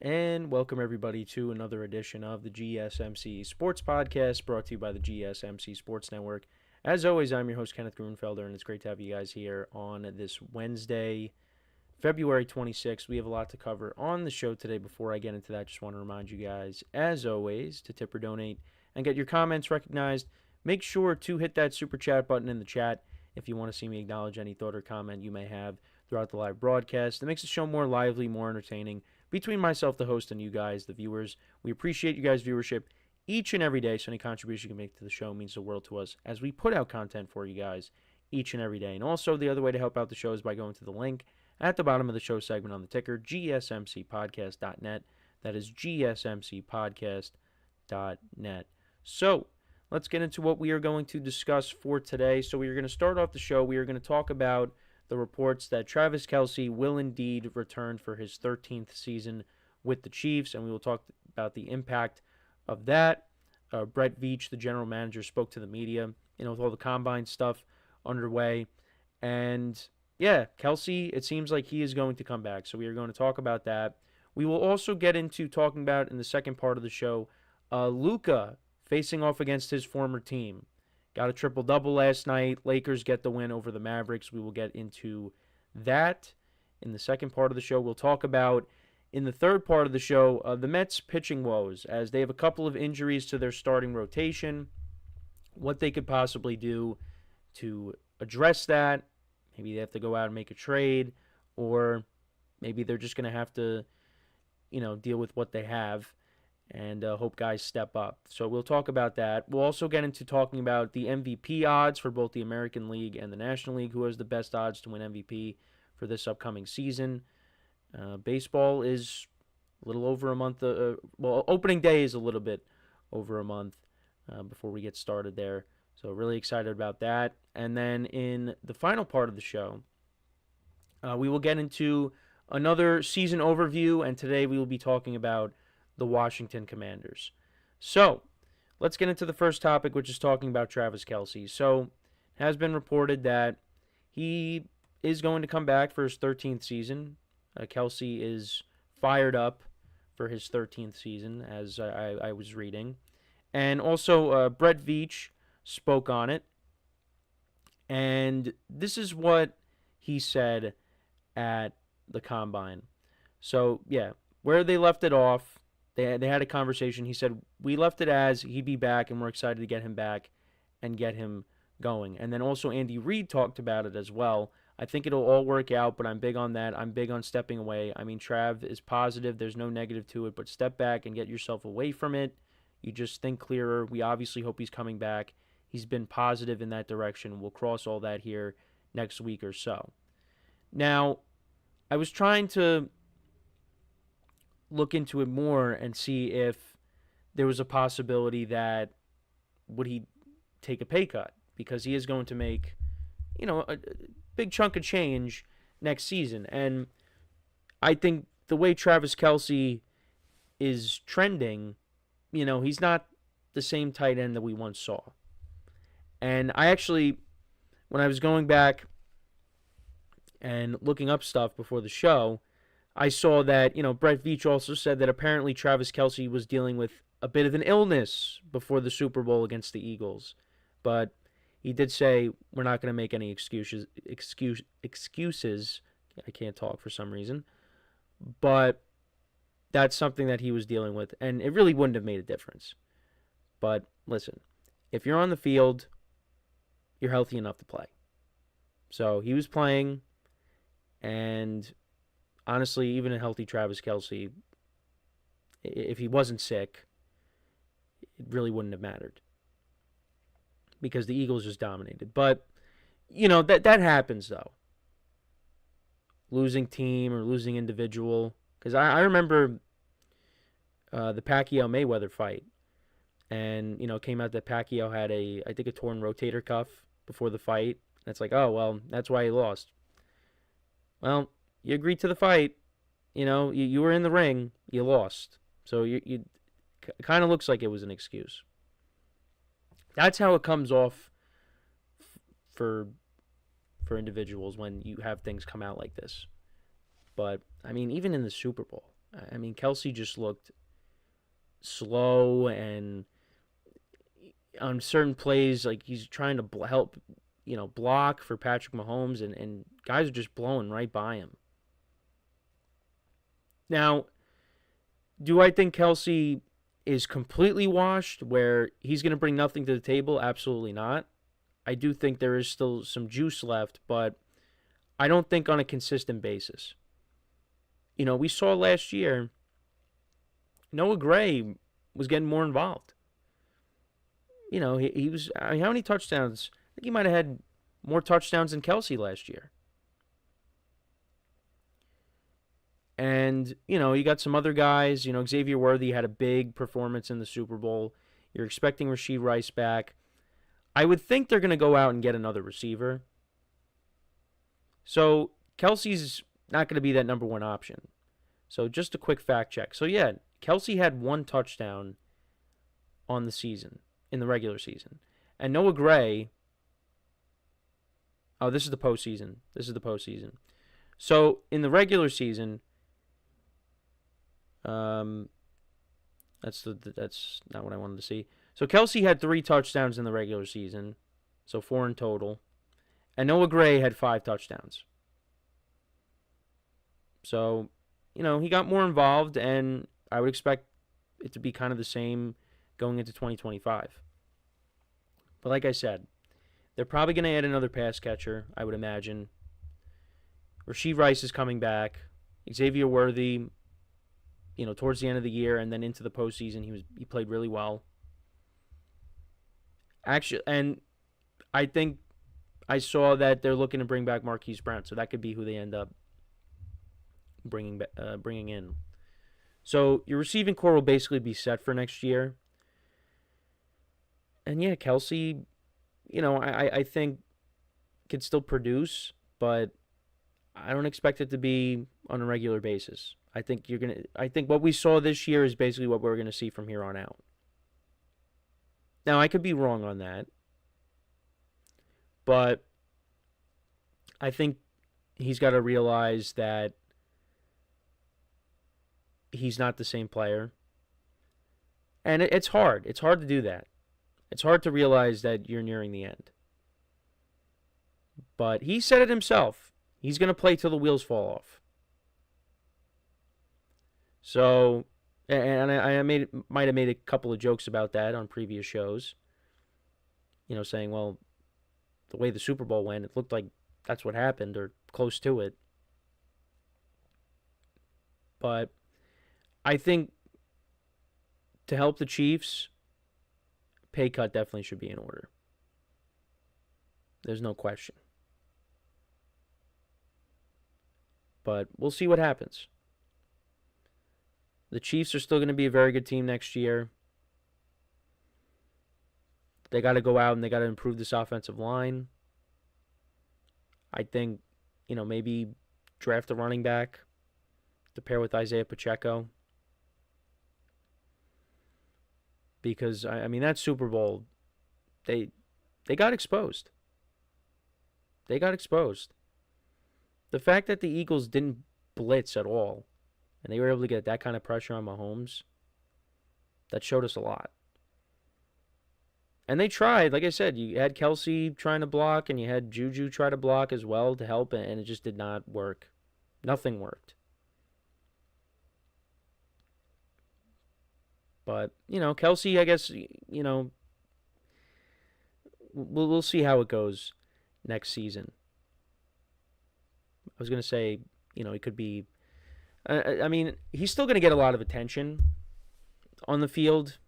And welcome everybody to another edition of the GSMC Sports Podcast brought to you by the GSMC Sports Network. As always, I'm your host, Kenneth Grunfelder, and it's great to have you guys here on this Wednesday, February 26th. We have a lot to cover on the show today. Before I get into that, just want to remind you guys, as always, to tip or donate and get your comments recognized. Make sure to hit that super chat button in the chat if you want to see me acknowledge any thought or comment you may have throughout the live broadcast. It makes the show more lively, more entertaining. Between myself, the host, and you guys, the viewers, we appreciate you guys' viewership each and every day. So any contribution you can make to the show means the world to us as we put out content for you guys each and every day. And also, the other way to help out the show is by going to the link at the bottom of the show segment on the ticker, GSMCPodcast.net. That is GSMCPodcast.net. So let's get into what we are going to discuss for today. So we are going to start off the show. We are going to talk about the reports that Travis Kelce will indeed return for his 13th season with the Chiefs, and we will talk about the impact of that. Brett Veach, the general manager, spoke to the media, with all the combine stuff underway. And yeah, Kelce, it seems like he is going to come back, so we are going to talk about that. We will also get into talking about, in the second part of the show, Luka facing off against his former team. Got a triple-double last night. Lakers get the win over the Mavericks. We will get into that in the second part of the show. We'll talk about, in the third part of the show, the Mets pitching woes, as they have a couple of injuries to their starting rotation, what they could possibly do to address that. Maybe they have to go out and make a trade, or maybe they're just going to have to, deal with what they have and hope guys step up. So we'll talk about that. We'll also get into talking about the MVP odds for both the American League and the National League, who has the best odds to win MVP for this upcoming season. Baseball is a little over a month. Opening day is a little bit over a month before we get started there. So really excited about that. And then in the final part of the show, we will get into another season overview, and today we will be talking about the Washington Commanders. So let's get into the first topic, which is talking about Travis Kelce. So it has been reported that he is going to come back for his 13th season. Kelce is fired up for his 13th season, as I was reading. And also, Brett Veach spoke on it. And this is what he said at the Combine. So, yeah, where they left it off, they had a conversation. He said, we left it as he'd be back, and we're excited to get him back and get him going. And then also Andy Reid talked about it as well. I think it'll all work out, but I'm big on that. I'm big on stepping away. I mean, Trav is positive. There's no negative to it, but step back and get yourself away from it. You just think clearer. We obviously hope he's coming back. He's been positive in that direction. We'll cross all that here next week or so. Now, I was trying to look into it more and see if there was a possibility that would he take a pay cut, because he is going to make, a big chunk of change next season. And I think the way Travis Kelce is trending, he's not the same tight end that we once saw. And I actually, when I was going back and looking up stuff before the show, I saw that, Brett Veach also said that apparently Travis Kelce was dealing with a bit of an illness before the Super Bowl against the Eagles. But he did say we're not going to make any excuses. I can't talk for some reason. But that's something that he was dealing with, and it really wouldn't have made a difference. But listen, if you're on the field, you're healthy enough to play. So he was playing, and honestly, even a healthy Travis Kelce, if he wasn't sick, it really wouldn't have mattered, because the Eagles just dominated. But, that happens, though. Losing team or losing individual. Because I remember the Pacquiao-Mayweather fight. And, it came out that Pacquiao had a torn rotator cuff before the fight. And it's like, oh, well, that's why he lost. Well, you agreed to the fight. You were in the ring. You lost. So it kind of looks like it was an excuse. That's how it comes off for individuals when you have things come out like this. But, I mean, even in the Super Bowl, I mean, Kelce just looked slow, and on certain plays, like he's trying to help, block for Patrick Mahomes, and guys are just blowing right by him. Now, do I think Kelce is completely washed, where he's going to bring nothing to the table? Absolutely not. I do think there is still some juice left, but I don't think on a consistent basis. We saw last year Noah Gray was getting more involved. He was. I mean, how many touchdowns? I think he might have had more touchdowns than Kelce last year. And, you got some other guys. Xavier Worthy had a big performance in the Super Bowl. You're expecting Rashee Rice back. I would think they're going to go out and get another receiver. So Kelce's not going to be that number one option. So just a quick fact check. So, yeah, Kelce had 1 touchdown on the season, in the regular season. And Noah Gray, this is the postseason. So in the regular season, that's not what I wanted to see. So Kelce had 3 touchdowns in the regular season, so 4 in total. And Noah Gray had 5 touchdowns. So, he got more involved, and I would expect it to be kind of the same going into 2025. But like I said, they're probably going to add another pass catcher, I would imagine. Rashee Rice is coming back. Xavier Worthy, towards the end of the year and then into the postseason, he played really well. Actually, and I think I saw that they're looking to bring back Marquise Brown, so that could be who they end up bringing in. So your receiving core will basically be set for next year. And yeah, Kelce, I think could still produce, but I don't expect it to be on a regular basis. I think what we saw this year is basically what we're gonna see from here on out. Now, I could be wrong on that, but I think he's got to realize that he's not the same player. And it's hard. It's hard to do that. It's hard to realize that you're nearing the end. But he said it himself. He's going to play till the wheels fall off. So, and I might have made a couple of jokes about that on previous shows. Saying, well, the way the Super Bowl went, it looked like that's what happened or close to it. But I think to help the Chiefs, pay cut definitely should be in order. There's no question. But we'll see what happens. The Chiefs are still going to be a very good team next year. They got to go out and they got to improve this offensive line. I think, maybe draft a running back to pair with Isaiah Pacheco. Because, I mean, that Super Bowl, they got exposed. They got exposed. The fact that the Eagles didn't blitz at all, and they were able to get that kind of pressure on Mahomes, that showed us a lot. And they tried. Like I said, you had Kelce trying to block, and you had Juju try to block as well to help, and it just did not work. Nothing worked. But, Kelce, I guess, we'll see how it goes next season. I was going to say, he could be... I mean, he's still going to get a lot of attention on the field,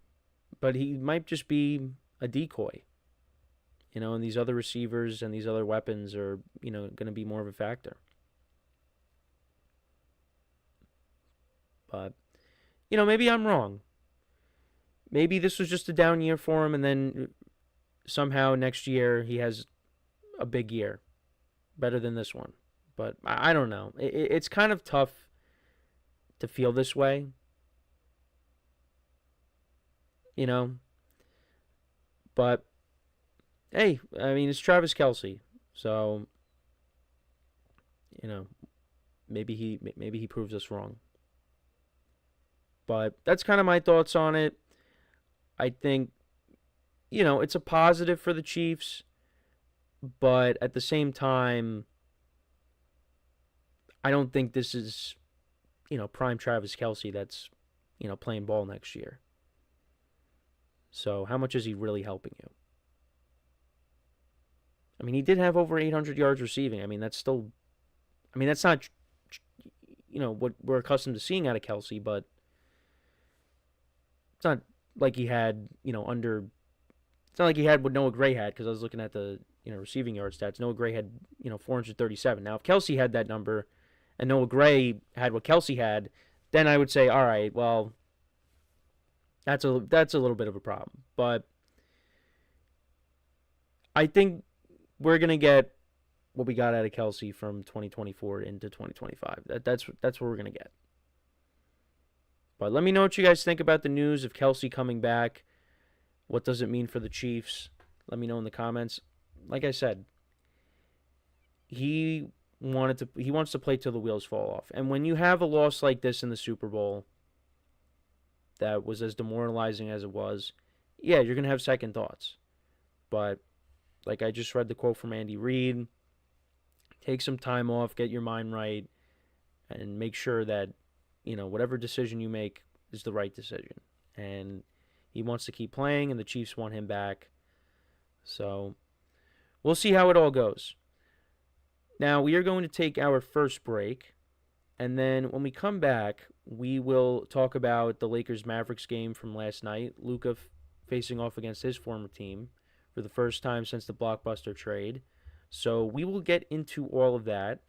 but he might just be a decoy. And these other receivers and these other weapons are, going to be more of a factor. But, maybe I'm wrong. Maybe this was just a down year for him, and then somehow next year he has a big year, better than this one. But I don't know. It's kind of tough to feel this way, But, hey, I mean, it's Travis Kelce, so, maybe he proves us wrong. But that's kind of my thoughts on it. I think, it's a positive for the Chiefs, but at the same time, I don't think this is, prime Travis Kelce that's, playing ball next year. So how much is he really helping you? I mean, he did have over 800 yards receiving. I mean, that's not, what we're accustomed to seeing out of Kelce, but it's not like he had, it's not like he had what Noah Gray had, because I was looking at the, receiving yard stats. Noah Gray had, 437. Now, if Kelce had that number and Noah Gray had what Kelce had, then I would say, all right, well, that's a little bit of a problem. But I think we're going to get what we got out of Kelce from 2024 into 2025. That's what we're going to get. But let me know what you guys think about the news of Kelce coming back. What does it mean for the Chiefs? Let me know in the comments. Like I said, he wants to play till the wheels fall off. And when you have a loss like this in the Super Bowl that was as demoralizing as it was, yeah, you're going to have second thoughts. But like I just read the quote from Andy Reid, take some time off, get your mind right, and make sure that, whatever decision you make is the right decision. And he wants to keep playing, and the Chiefs want him back. So we'll see how it all goes. Now, we are going to take our first break, and then when we come back, we will talk about the Lakers-Mavericks game from last night. Luka facing off against his former team for the first time since the blockbuster trade. So we will get into all of that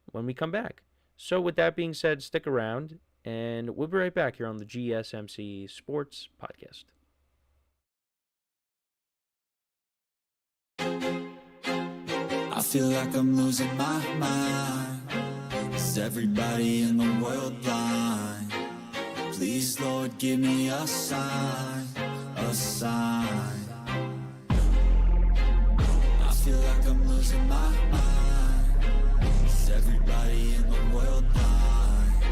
when we come back. So with that being said, stick around, and we'll be right back here on the GSMC Sports Podcast. I feel like I'm losing my mind. Is everybody in the world blind? Please, Lord, give me a sign, a sign. I feel like I'm losing my mind. Is everybody in the world blind?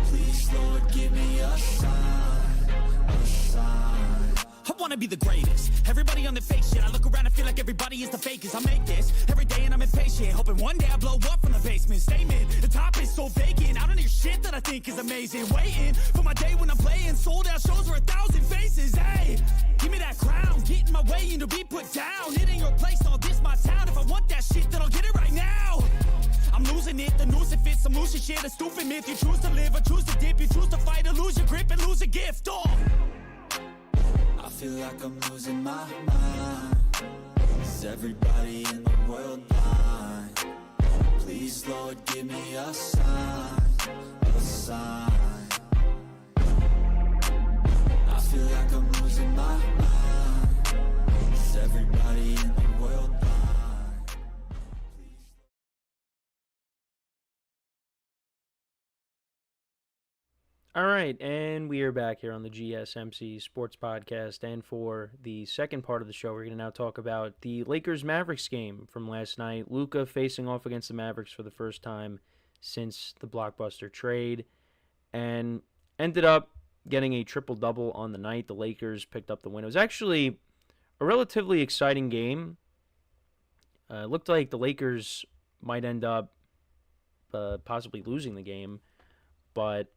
Please, Lord, give me a sign, a sign. I wanna be the greatest. Everybody on the fake shit. I look around and feel like everybody is the fakest. I make this every day and I'm impatient, hoping one day I blow up from the basement. Statement, the top is so vacant. I don't hear shit that I think is amazing. Waiting for my day when I'm playing sold out shows for 1,000 faces. Hey, give me that crown, get in my way and to be put down. It ain't your place, all this my town. If I want that shit, then I'll get it right now. I'm losing it, the noose it fits, some losing shit, a stupid myth. You choose to live or choose to dip, you choose to fight or lose your grip and lose a gift. Oh, I feel like I'm losing my mind. Is everybody in the world blind? Please, Lord, give me a sign, a sign. I feel like I'm losing my mind. Is everybody in the world blind? All right, and we are back here on the GSMC Sports Podcast, and for the second part of the show, we're going to now talk about the Lakers-Mavericks game from last night. Luka facing off against the Mavericks for the first time since the blockbuster trade, and ended up getting a triple-double on the night. The Lakers picked up the win. It was actually a relatively exciting game. It looked like the Lakers might end up possibly losing the game, but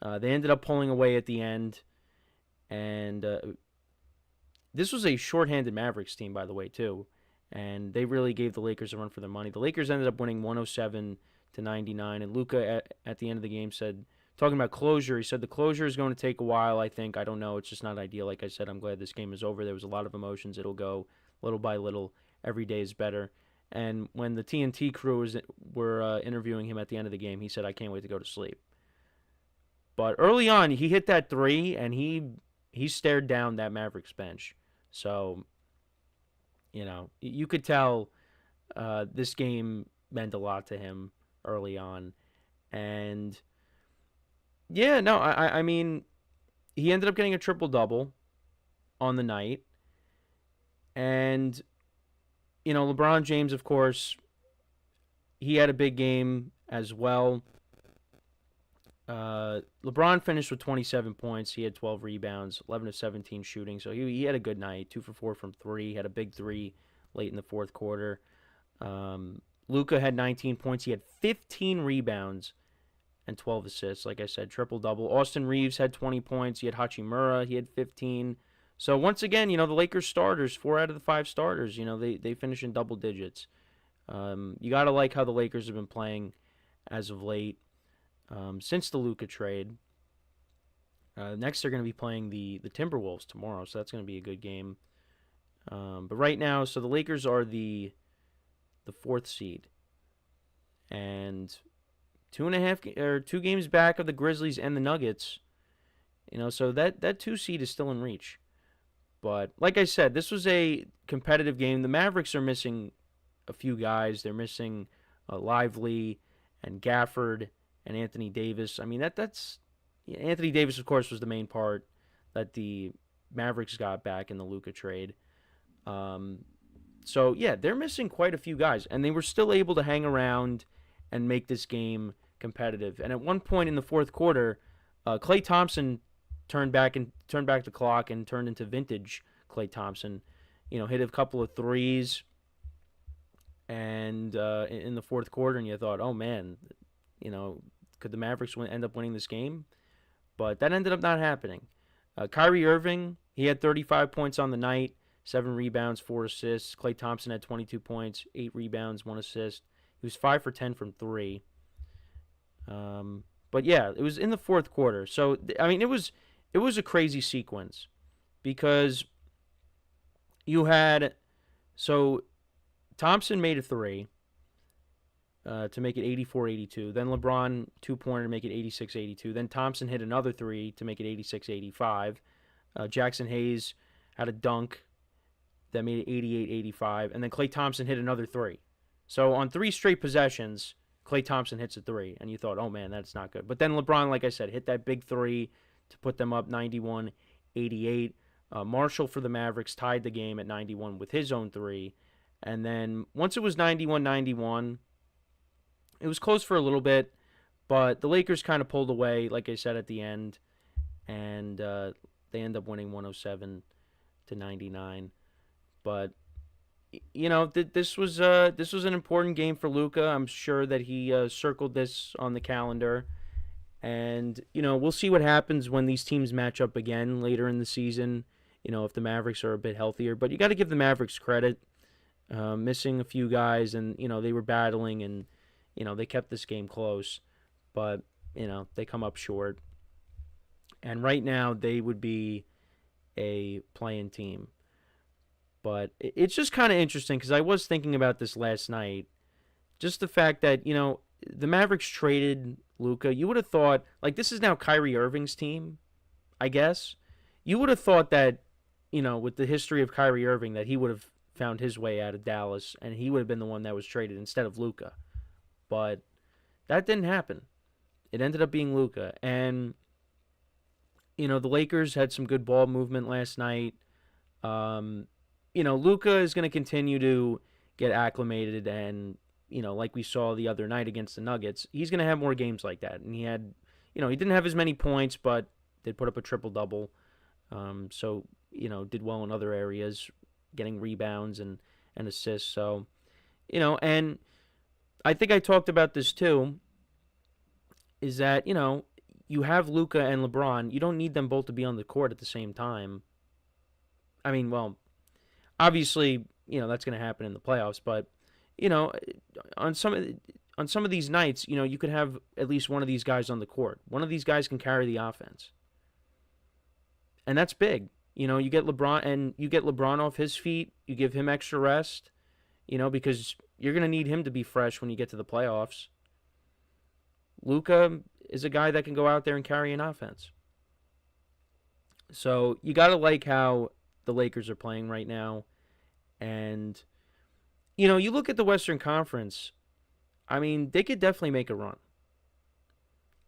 they ended up pulling away at the end, and this was a shorthanded Mavericks team, by the way, too, and they really gave the Lakers a run for their money. The Lakers ended up winning 107-99, and Luka at the end of the game said, talking about closure, he said the closure is going to take a while, I think. I don't know. It's just not ideal. Like I said, I'm glad this game is over. There was a lot of emotions. It'll go little by little. Every day is better. And when the TNT crew were interviewing him at the end of the game, he said, I can't wait to go to sleep. But early on, he hit that three, and he stared down that Mavericks bench. So, you could tell this game meant a lot to him early on. And, yeah, no, I mean, he ended up getting a triple-double on the night. And, LeBron James, of course, he had a big game as well. LeBron finished with 27 points. He had 12 rebounds, 11 of 17 shooting. So he had a good night. 2 for 4 from three. He had a big three late in the fourth quarter. Luka had 19 points. He had 15 rebounds and 12 assists. Like I said, triple-double. Austin Reeves had 20 points. He had Hachimura. He had 15. So once again, the Lakers starters, 4 out of the 5 starters, they finish in double digits. You got to like how the Lakers have been playing as of late. Since the Luka trade. Next, they're going to be playing the Timberwolves tomorrow, so that's going to be a good game. But right now, so the Lakers are the 4th seed, and 2 games back of the Grizzlies and the Nuggets. So that 2 seed is still in reach. But like I said, this was a competitive game. The Mavericks are missing a few guys. They're missing Lively and Gafford and Anthony Davis. I mean, that's Anthony Davis, of course, was the main part that the Mavericks got back in the Luka trade. So, yeah, they're missing quite a few guys, and they were still able to hang around and make this game competitive. And at one point in the fourth quarter, Klay Thompson turned back the clock and turned into vintage Klay Thompson. Hit a couple of threes and in the fourth quarter, and you thought, oh, man, could the Mavericks end up winning this game? But that ended up not happening. Kyrie Irving, he had 35 points on the night, 7 rebounds, 4 assists. Klay Thompson had 22 points, 8 rebounds, 1 assist. He was 5 for 10 from 3. But yeah, it was in the fourth quarter. So I mean, it was a crazy sequence because you had Thompson made a 3. To make it 84-82. Then LeBron 2-pointer to make it 86-82. Then Thompson hit another 3 to make it 86-85. Jackson Hayes had a dunk that made it 88-85. And then Klay Thompson hit another 3. So on 3 straight possessions, Klay Thompson hits a 3. And you thought, oh, man, that's not good. But then LeBron, like I said, hit that big 3 to put them up 91-88. Marshall for the Mavericks tied the game at 91 with his own 3. And then once it was 91-91, it was close for a little bit, but the Lakers kind of pulled away, like I said, at the end, and they end up winning 107-99. But this was an important game for Luka. I'm sure that he circled this on the calendar, and we'll see what happens when these teams match up again later in the season. If the Mavericks are a bit healthier, but you got to give the Mavericks credit, missing a few guys, and they were battling and. They kept this game close, but, they come up short. And right now, they would be a play-in team. But it's just kind of interesting because I was thinking about this last night. Just the fact that, the Mavericks traded Luka. You would have thought, this is now Kyrie Irving's team, I guess. You would have thought that, with the history of Kyrie Irving, that he would have found his way out of Dallas and he would have been the one that was traded instead of Luka. But that didn't happen. It ended up being Luka. And, the Lakers had some good ball movement last night. Luka is going to continue to get acclimated. And, like we saw the other night against the Nuggets, he's going to have more games like that. And he had, he didn't have as many points, but did put up a triple-double. So, did well in other areas, getting rebounds and assists. So, and I think I talked about this too, is that, you have Luka and LeBron. You don't need them both to be on the court at the same time. I mean, well, obviously, that's going to happen in the playoffs, but, on some of these nights, you could have at least one of these guys on the court. One of these guys can carry the offense. And that's big. You get LeBron off his feet, you give him extra rest, because you're going to need him to be fresh when you get to the playoffs. Luka is a guy that can go out there and carry an offense. So you got to like how the Lakers are playing right now. And, you look at the Western Conference, I mean, they could definitely make a run.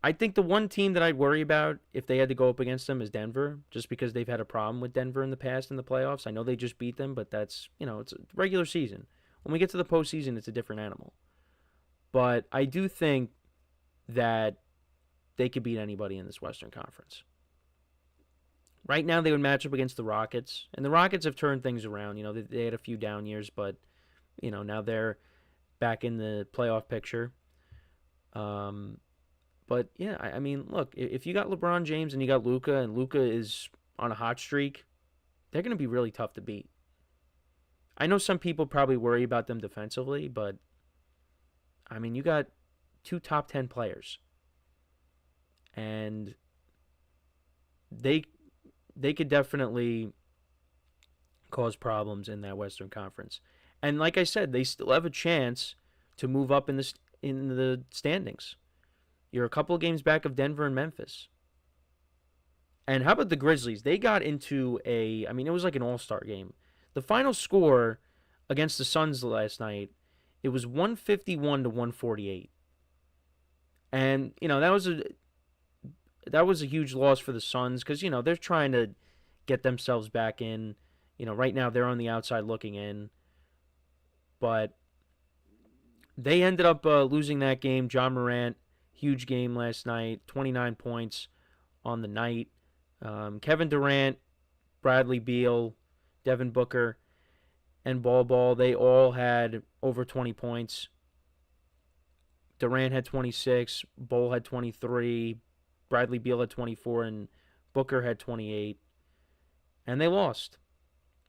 I think the one team that I'd worry about if they had to go up against them is Denver, just because they've had a problem with Denver in the past in the playoffs. I know they just beat them, but that's, it's a regular season. When we get to the postseason, it's a different animal. But I do think that they could beat anybody in this Western Conference. Right now, they would match up against the Rockets, and the Rockets have turned things around. They had a few down years, but now they're back in the playoff picture. But yeah, I mean, look, if you got LeBron James and you got Luka, and Luka is on a hot streak, they're going to be really tough to beat. I know some people probably worry about them defensively, but I mean, you got 2 top 10 players, and they could definitely cause problems in that Western Conference. And like I said, they still have a chance to move up in the standings. You're a couple of games back of Denver and Memphis. And how about the Grizzlies? They got into it was like an all-star game. The final score against the Suns last night, it was 151 to 148. And, that was a huge loss for the Suns because, they're trying to get themselves back in. Right now they're on the outside looking in. But they ended up losing that game. John Morant, huge game last night, 29 points on the night. Kevin Durant, Bradley Beal, Devin Booker, and Ball, they all had over 20 points. Durant had 26, Ball had 23, Bradley Beal had 24, and Booker had 28. And they lost.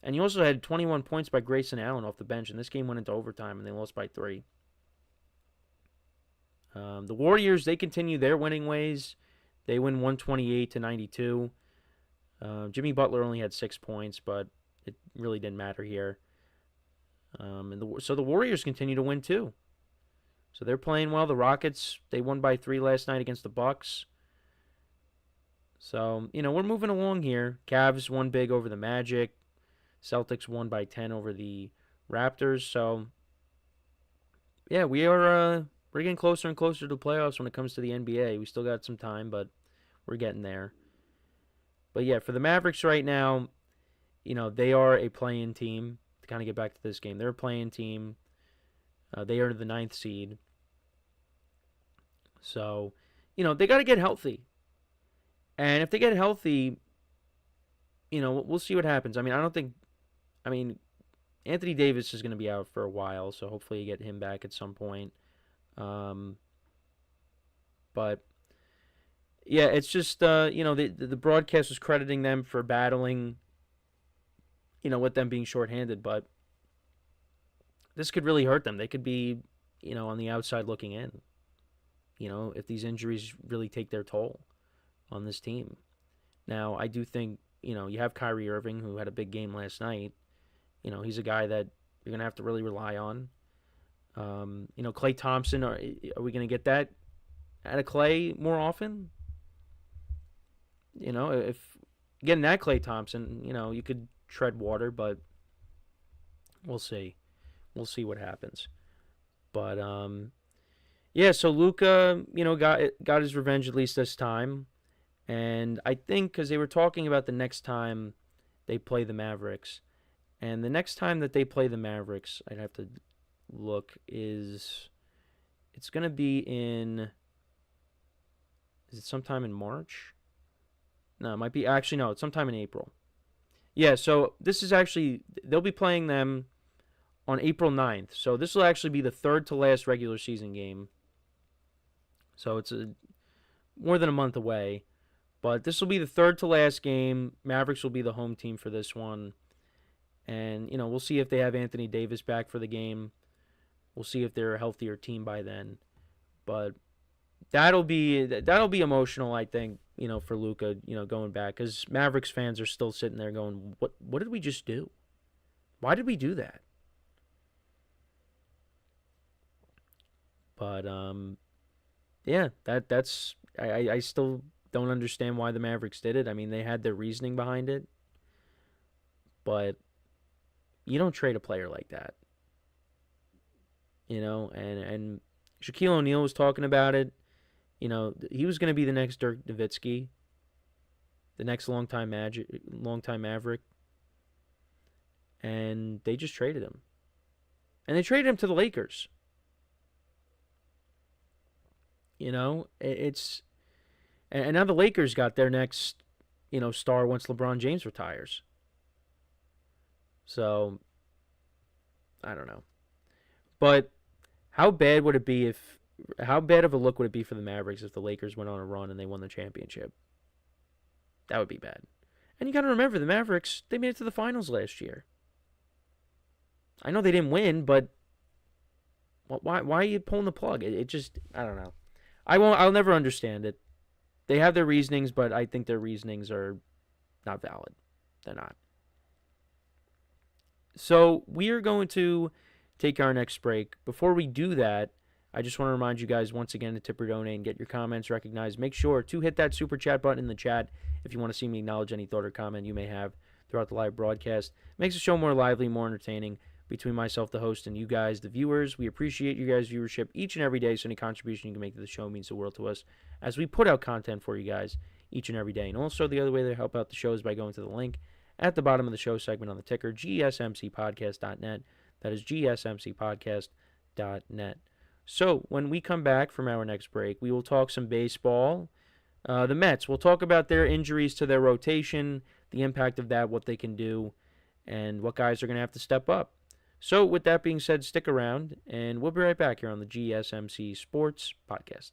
And you also had 21 points by Grayson Allen off the bench, and this game went into overtime, and they lost by 3. The Warriors, they continue their winning ways. They win 128 to 92. Jimmy Butler only had 6 points, but it really didn't matter here. So the Warriors continue to win too. So they're playing well. The Rockets, they won by 3 last night against the Bucks. So, we're moving along here. Cavs won big over the Magic. Celtics won by 10 over the Raptors. So, yeah, we're getting closer and closer to the playoffs when it comes to the NBA. We still got some time, but we're getting there. But yeah, for the Mavericks right now, they are a play-in team. To kind of get back to this game, they're a play-in team. They are the 9th seed. So, they got to get healthy. And if they get healthy, we'll see what happens. Anthony Davis is going to be out for a while, so hopefully you get him back at some point. But yeah, it's just the broadcast was crediting them for battling, with them being shorthanded, but this could really hurt them. They could be, on the outside looking in, if these injuries really take their toll on this team. Now, I do think, you have Kyrie Irving, who had a big game last night. He's a guy that you're going to have to really rely on. Klay Thompson, are we going to get that out of Klay more often? If getting that Klay Thompson, you could tread water, but we'll see. We'll see what happens. But, yeah, so Luka, got his revenge at least this time. And I think because they were talking about the next time they play the Mavericks. And the next time that they play the Mavericks, I'd have to look, it's going to be is it sometime in March? No, it might be, it's sometime in April. Yeah, so this is they'll be playing them on April 9th. So this will actually be the 3rd to last regular season game. So it's more than a month away. But this will be the 3rd to last game. Mavericks will be the home team for this one. And, we'll see if they have Anthony Davis back for the game. We'll see if they're a healthier team by then. But that'll be emotional, I think, for Luka, going back. Because Mavericks fans are still sitting there going, what did we just do? Why did we do that? But, yeah, that's I still don't understand why the Mavericks did it. I mean, they had their reasoning behind it. But you don't trade a player like that. And Shaquille O'Neal was talking about it. He was going to be the next Dirk Nowitzki, the next longtime Maverick. And they just traded him. And they traded him to the Lakers. It's And now the Lakers got their next, star once LeBron James retires. So, I don't know. But how bad of a look would it be for the Mavericks if the Lakers went on a run and they won the championship? That would be bad. And you got to remember, the Mavericks, they made it to the finals last year. I know they didn't win, but why are you pulling the plug? It just, I don't know. I'll never understand it. They have their reasonings, but I think their reasonings are not valid. They're not. So we are going to take our next break. Before we do that, I just want to remind you guys once again to tip or donate and get your comments recognized. Make sure to hit that super chat button in the chat if you want to see me acknowledge any thought or comment you may have throughout the live broadcast. Makes the show more lively, more entertaining between myself, the host, and you guys, the viewers. We appreciate you guys' viewership each and every day, so any contribution you can make to the show means the world to us as we put out content for you guys each and every day. And also, the other way to help out the show is by going to the link at the bottom of the show segment on the ticker, GSMCPodcast.net. That is GSMCPodcast.net. So, when we come back from our next break, we will talk some baseball. The Mets, we'll talk about their injuries to their rotation, the impact of that, what they can do, and what guys are going to have to step up. So, with that being said, stick around, and we'll be right back here on the GSMC Sports Podcast.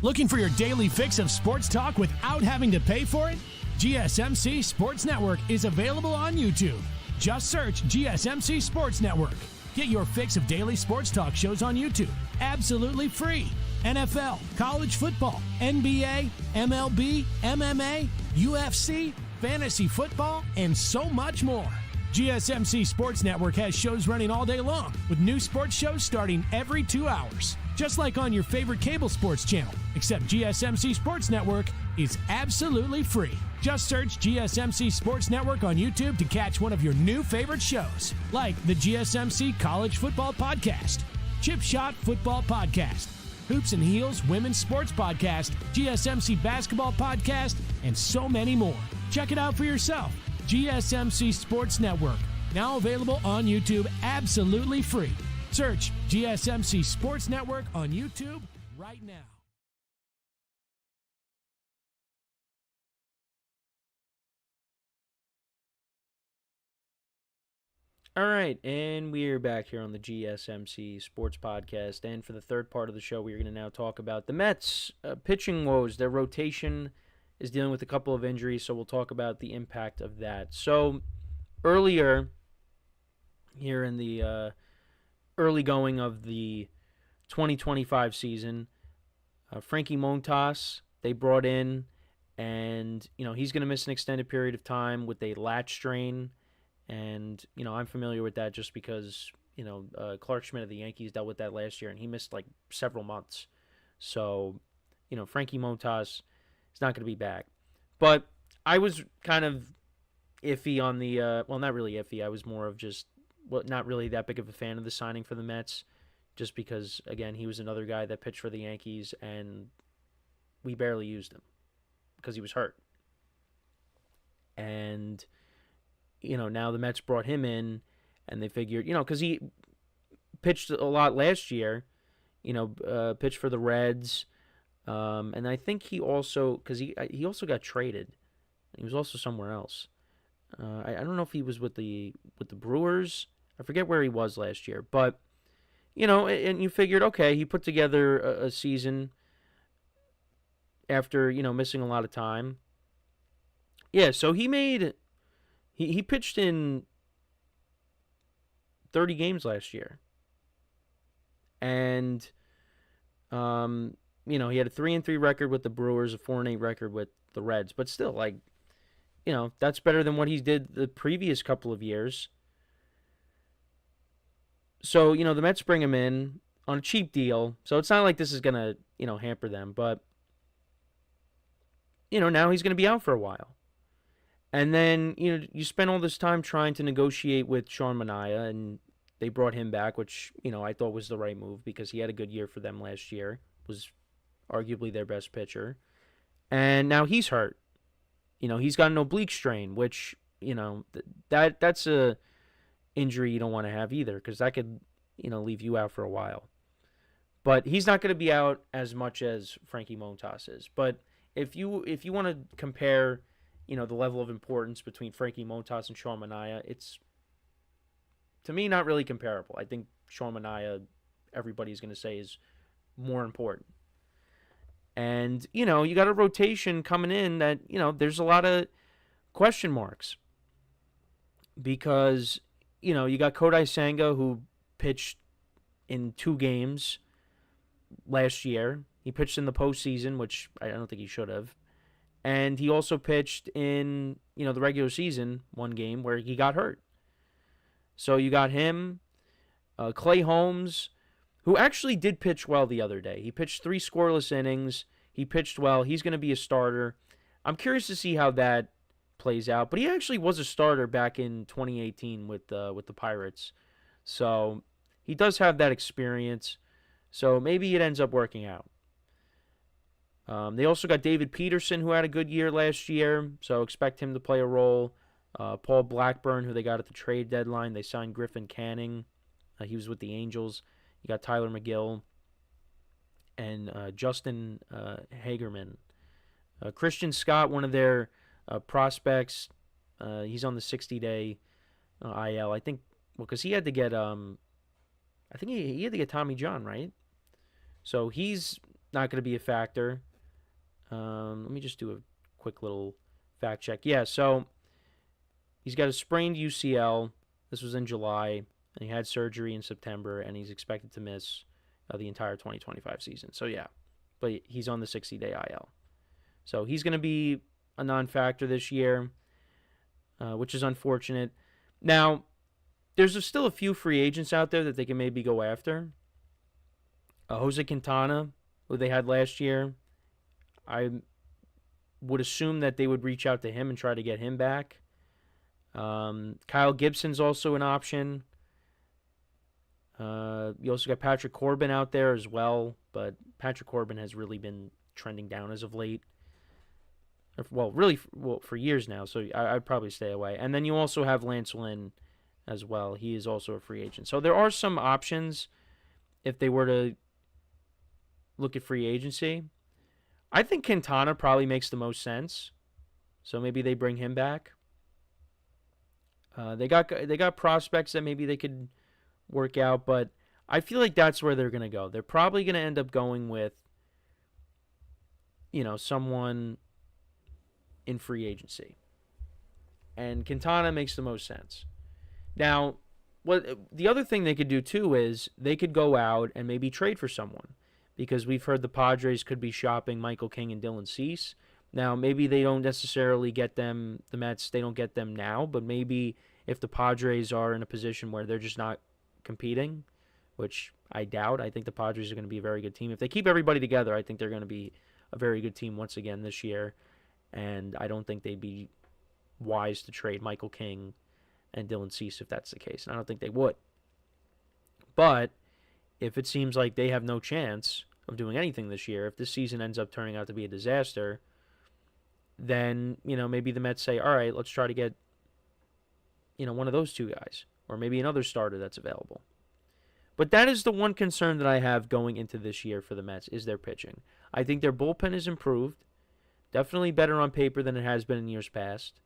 Looking for your daily fix of sports talk without having to pay for it? GSMC Sports Network is available on YouTube. Just search GSMC Sports Network. Get your fix of daily sports talk shows on YouTube, absolutely free. NFL, college football, NBA, MLB, MMA, UFC, fantasy football, and so much more. GSMC Sports Network has shows running all day long, with new sports shows starting every 2 hours. Just like on your favorite cable sports channel, except GSMC Sports Network is absolutely free. Just search GSMC Sports Network on YouTube to catch one of your new favorite shows, like the GSMC College Football Podcast, Chip Shot Football Podcast, Hoops and Heels Women's Sports Podcast, GSMC Basketball Podcast, and so many more. Check it out for yourself. GSMC Sports Network, now available on YouTube absolutely free. Search GSMC Sports Network on YouTube right now. All right, and we're back here on the GSMC Sports Podcast. And for the third part of the show, we're going to now talk about the Mets pitching woes. Their rotation is dealing with a couple of injuries, so we'll talk about the impact of that. So earlier here in the early going of the 2025 season, Frankie Montas, they brought in, and, he's going to miss an extended period of time with a latch strain. And, I'm familiar with that just because, Clark Schmidt of the Yankees dealt with that last year, and he missed, several months. So, Frankie Montas is not going to be back. But I was kind of iffy on the, not really iffy. I was more of just, not really that big of a fan of the signing for the Mets, just because, again, he was another guy that pitched for the Yankees, and we barely used him because he was hurt. And now the Mets brought him in, and they figured, because he pitched a lot last year, pitched for the Reds, and I think he also, because he also got traded. He was also somewhere else. I don't know if he was with the Brewers. I forget where he was last year, but and you figured, okay, he put together a season after missing a lot of time. Yeah, so he pitched in 30 games last year. And, he had a 3-3 record with the Brewers, a 4-8 record with the Reds. But still, that's better than what he did the previous couple of years. So, the Mets bring him in on a cheap deal. So it's not like this is going to, hamper them. But, now he's going to be out for a while. And then, you spend all this time trying to negotiate with Sean Manaea, and they brought him back, which, I thought was the right move because he had a good year for them last year, was arguably their best pitcher. And now he's hurt. He's got an oblique strain, which, that's a injury you don't want to have either because that could, leave you out for a while. But he's not going to be out as much as Frankie Montas is. But if you want to compare, the level of importance between Frankie Montas and Sean Manaea, it's, to me, not really comparable. I think Sean Manaea, everybody's going to say, is more important. And, you got a rotation coming in that, there's a lot of question marks. Because, you got Kodai Senga, who pitched in 2 games last year. He pitched in the postseason, which I don't think he should have. And he also pitched in, the regular season, 1 game where he got hurt. So you got him, Clay Holmes, who actually did pitch well the other day. He pitched 3 scoreless innings. He pitched well. He's going to be a starter. I'm curious to see how that plays out. But he actually was a starter back in 2018 with the Pirates. So he does have that experience. So maybe it ends up working out. They also got David Peterson, who had a good year last year, so expect him to play a role. Paul Blackburn, who they got at the trade deadline. They signed Griffin Canning. He was with the Angels. You got Tyler McGill and Justin Hagerman. Christian Scott, one of their prospects, he's on the 60-day IL. I think, because he had to get, I think he had to get Tommy John, right? So he's not going to be a factor. Let me just do a quick little fact check. Yeah, so he's got a sprained UCL. This was in July, and he had surgery in September, and he's expected to miss the entire 2025 season. So yeah, but he's on the 60-day IL. So he's going to be a non-factor this year, which is unfortunate. Now, there's still a few free agents out there that they can maybe go after. Jose Quintana, who they had last year, I would assume that they would reach out to him and try to get him back. Kyle Gibson's also an option. You also got Patrick Corbin out there as well, but Patrick Corbin has really been trending down as of late. Well, really, for years now, so I'd probably stay away. And then you also have Lance Lynn as well. He is also a free agent. So there are some options if they were to look at free agency. I think Quintana probably makes the most sense. So maybe they bring him back. They got prospects that maybe they could work out, but I feel like that's where they're going to go. They're probably going to end up going with, someone in free agency. And Quintana makes the most sense. Now, the other thing they could do too is they could go out and maybe trade for someone, because we've heard the Padres could be shopping Michael King and Dylan Cease. Now, maybe they don't necessarily get them, the Mets, they don't get them now, but maybe if the Padres are in a position where they're just not competing, which I doubt. I think the Padres are going to be a very good team. If they keep everybody together, I think they're going to be a very good team once again this year. And I don't think they'd be wise to trade Michael King and Dylan Cease if that's the case. And I don't think they would. But if it seems like they have no chance of doing anything this year, if this season ends up turning out to be a disaster, then, maybe the Mets say, all right, let's try to get, one of those 2 guys. Or maybe another starter that's available. But that is the one concern that I have going into this year for the Mets, is their pitching. I think their bullpen is improved. Definitely better on paper than it has been in years past.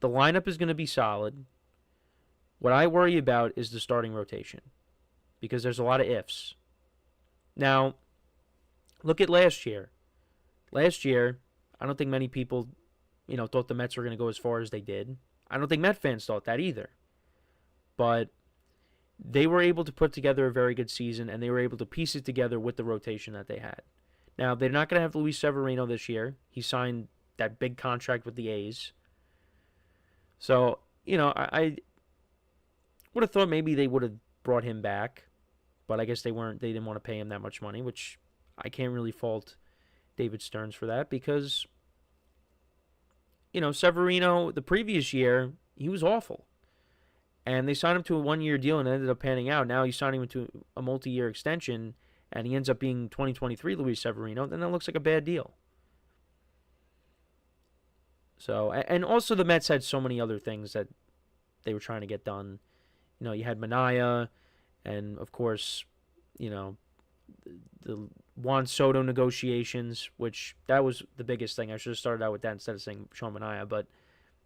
The lineup is going to be solid. What I worry about is the starting rotation, because there's a lot of ifs. Now, look at last year. Last year, I don't think many people, thought the Mets were going to go as far as they did. I don't think Met fans thought that either. But they were able to put together a very good season, and they were able to piece it together with the rotation that they had. Now, they're not going to have Luis Severino this year. He signed that big contract with the A's. So, I would have thought maybe they would have brought him back, but I guess they didn't want to pay him that much money, which I can't really fault David Stearns for that, because, Severino, the previous year, he was awful. And they signed him to a 1-year deal and it ended up panning out. Now you sign him to a multi-year extension, and he ends up being 2023 Luis Severino, then that looks like a bad deal. So, and also the Mets had so many other things that they were trying to get done. You had Manaea, and of course, you know, the Juan Soto negotiations, which that was the biggest thing. I should have started out with that instead of saying Sean Manaea. But,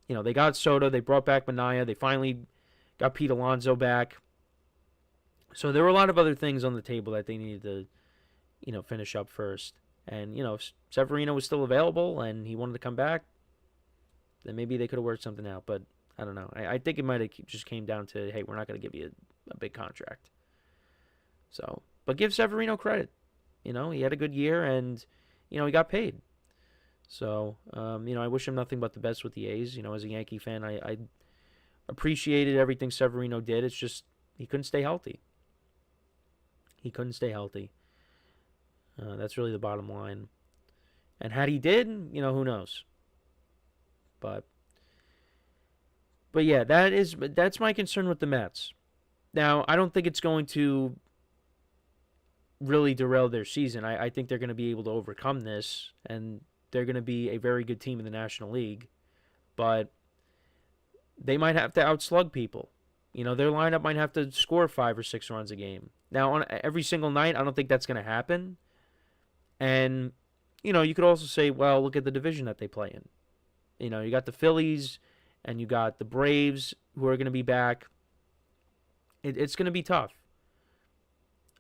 they got Soto. They brought back Manaea. They finally got Pete Alonso back. So there were a lot of other things on the table that they needed to, finish up first. And, if Severino was still available and he wanted to come back, then maybe they could have worked something out. But I don't know. I think it might have just came down to, hey, we're not going to give you a big contract. So, but give Severino credit. He had a good year and, he got paid. So, I wish him nothing but the best with the A's. As a Yankee fan, I appreciated everything Severino did. It's just he couldn't stay healthy. That's really the bottom line. And had he did, who knows? But yeah, that's my concern with the Mets. Now, I don't think it's going to really derail their season. I think they're going to be able to overcome this, and they're going to be a very good team in the National League. But they might have to outslug people. Their lineup might have to score 5 or 6 runs a game. Now, on every single night, I don't think that's going to happen. And, you could also say, well, look at the division that they play in. You got the Phillies and you got the Braves who are going to be back. It's going to be tough.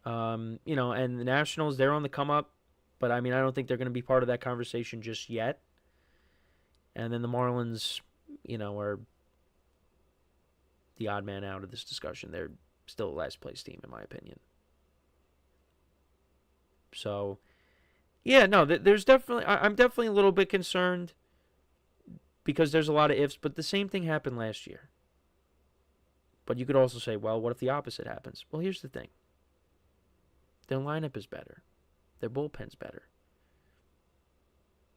And the Nationals, they're on the come up. But, I don't think they're going to be part of that conversation just yet. And then the Marlins, are the odd man out of this discussion. They're still a last place team, in my opinion. So, yeah, no, there's definitely, I'm definitely a little bit concerned because there's a lot of ifs, but the same thing happened last year. But you could also say, well, what if the opposite happens? Well, here's the thing. Their lineup is better. Their bullpen's better.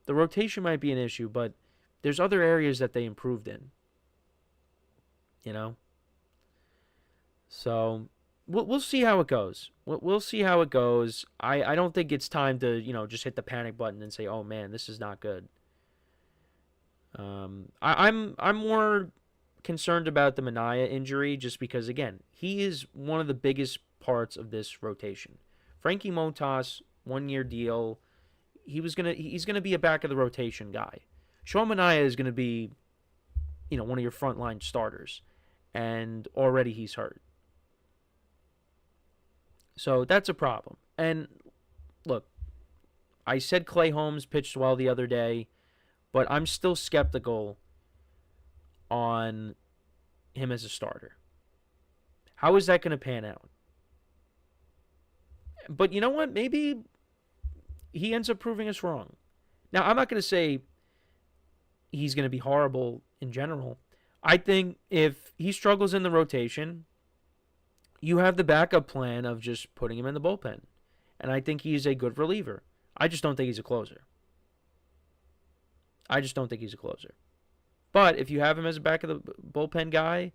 The rotation might be an issue, but there's other areas that they improved in. So we'll see how it goes. We'll see how it goes. I don't think it's time to, just hit the panic button and say, oh, man, this is not good. I'm more concerned about the Manaea injury just because, again, he is one of the biggest parts of this rotation. Frankie Montas, 1-year deal. He's gonna be a back of the rotation guy. Sean Manaea is gonna be, one of your frontline starters, and already he's hurt. So that's a problem. And look, I said Clay Holmes pitched well the other day, but I'm still skeptical on him as a starter. How is that going to pan out? But you know what? Maybe he ends up proving us wrong. Now, I'm not going to say he's going to be horrible in general. I think if he struggles in the rotation, you have the backup plan of just putting him in the bullpen. And I think he's a good reliever. I just don't think he's a closer. But if you have him as a back of the bullpen guy,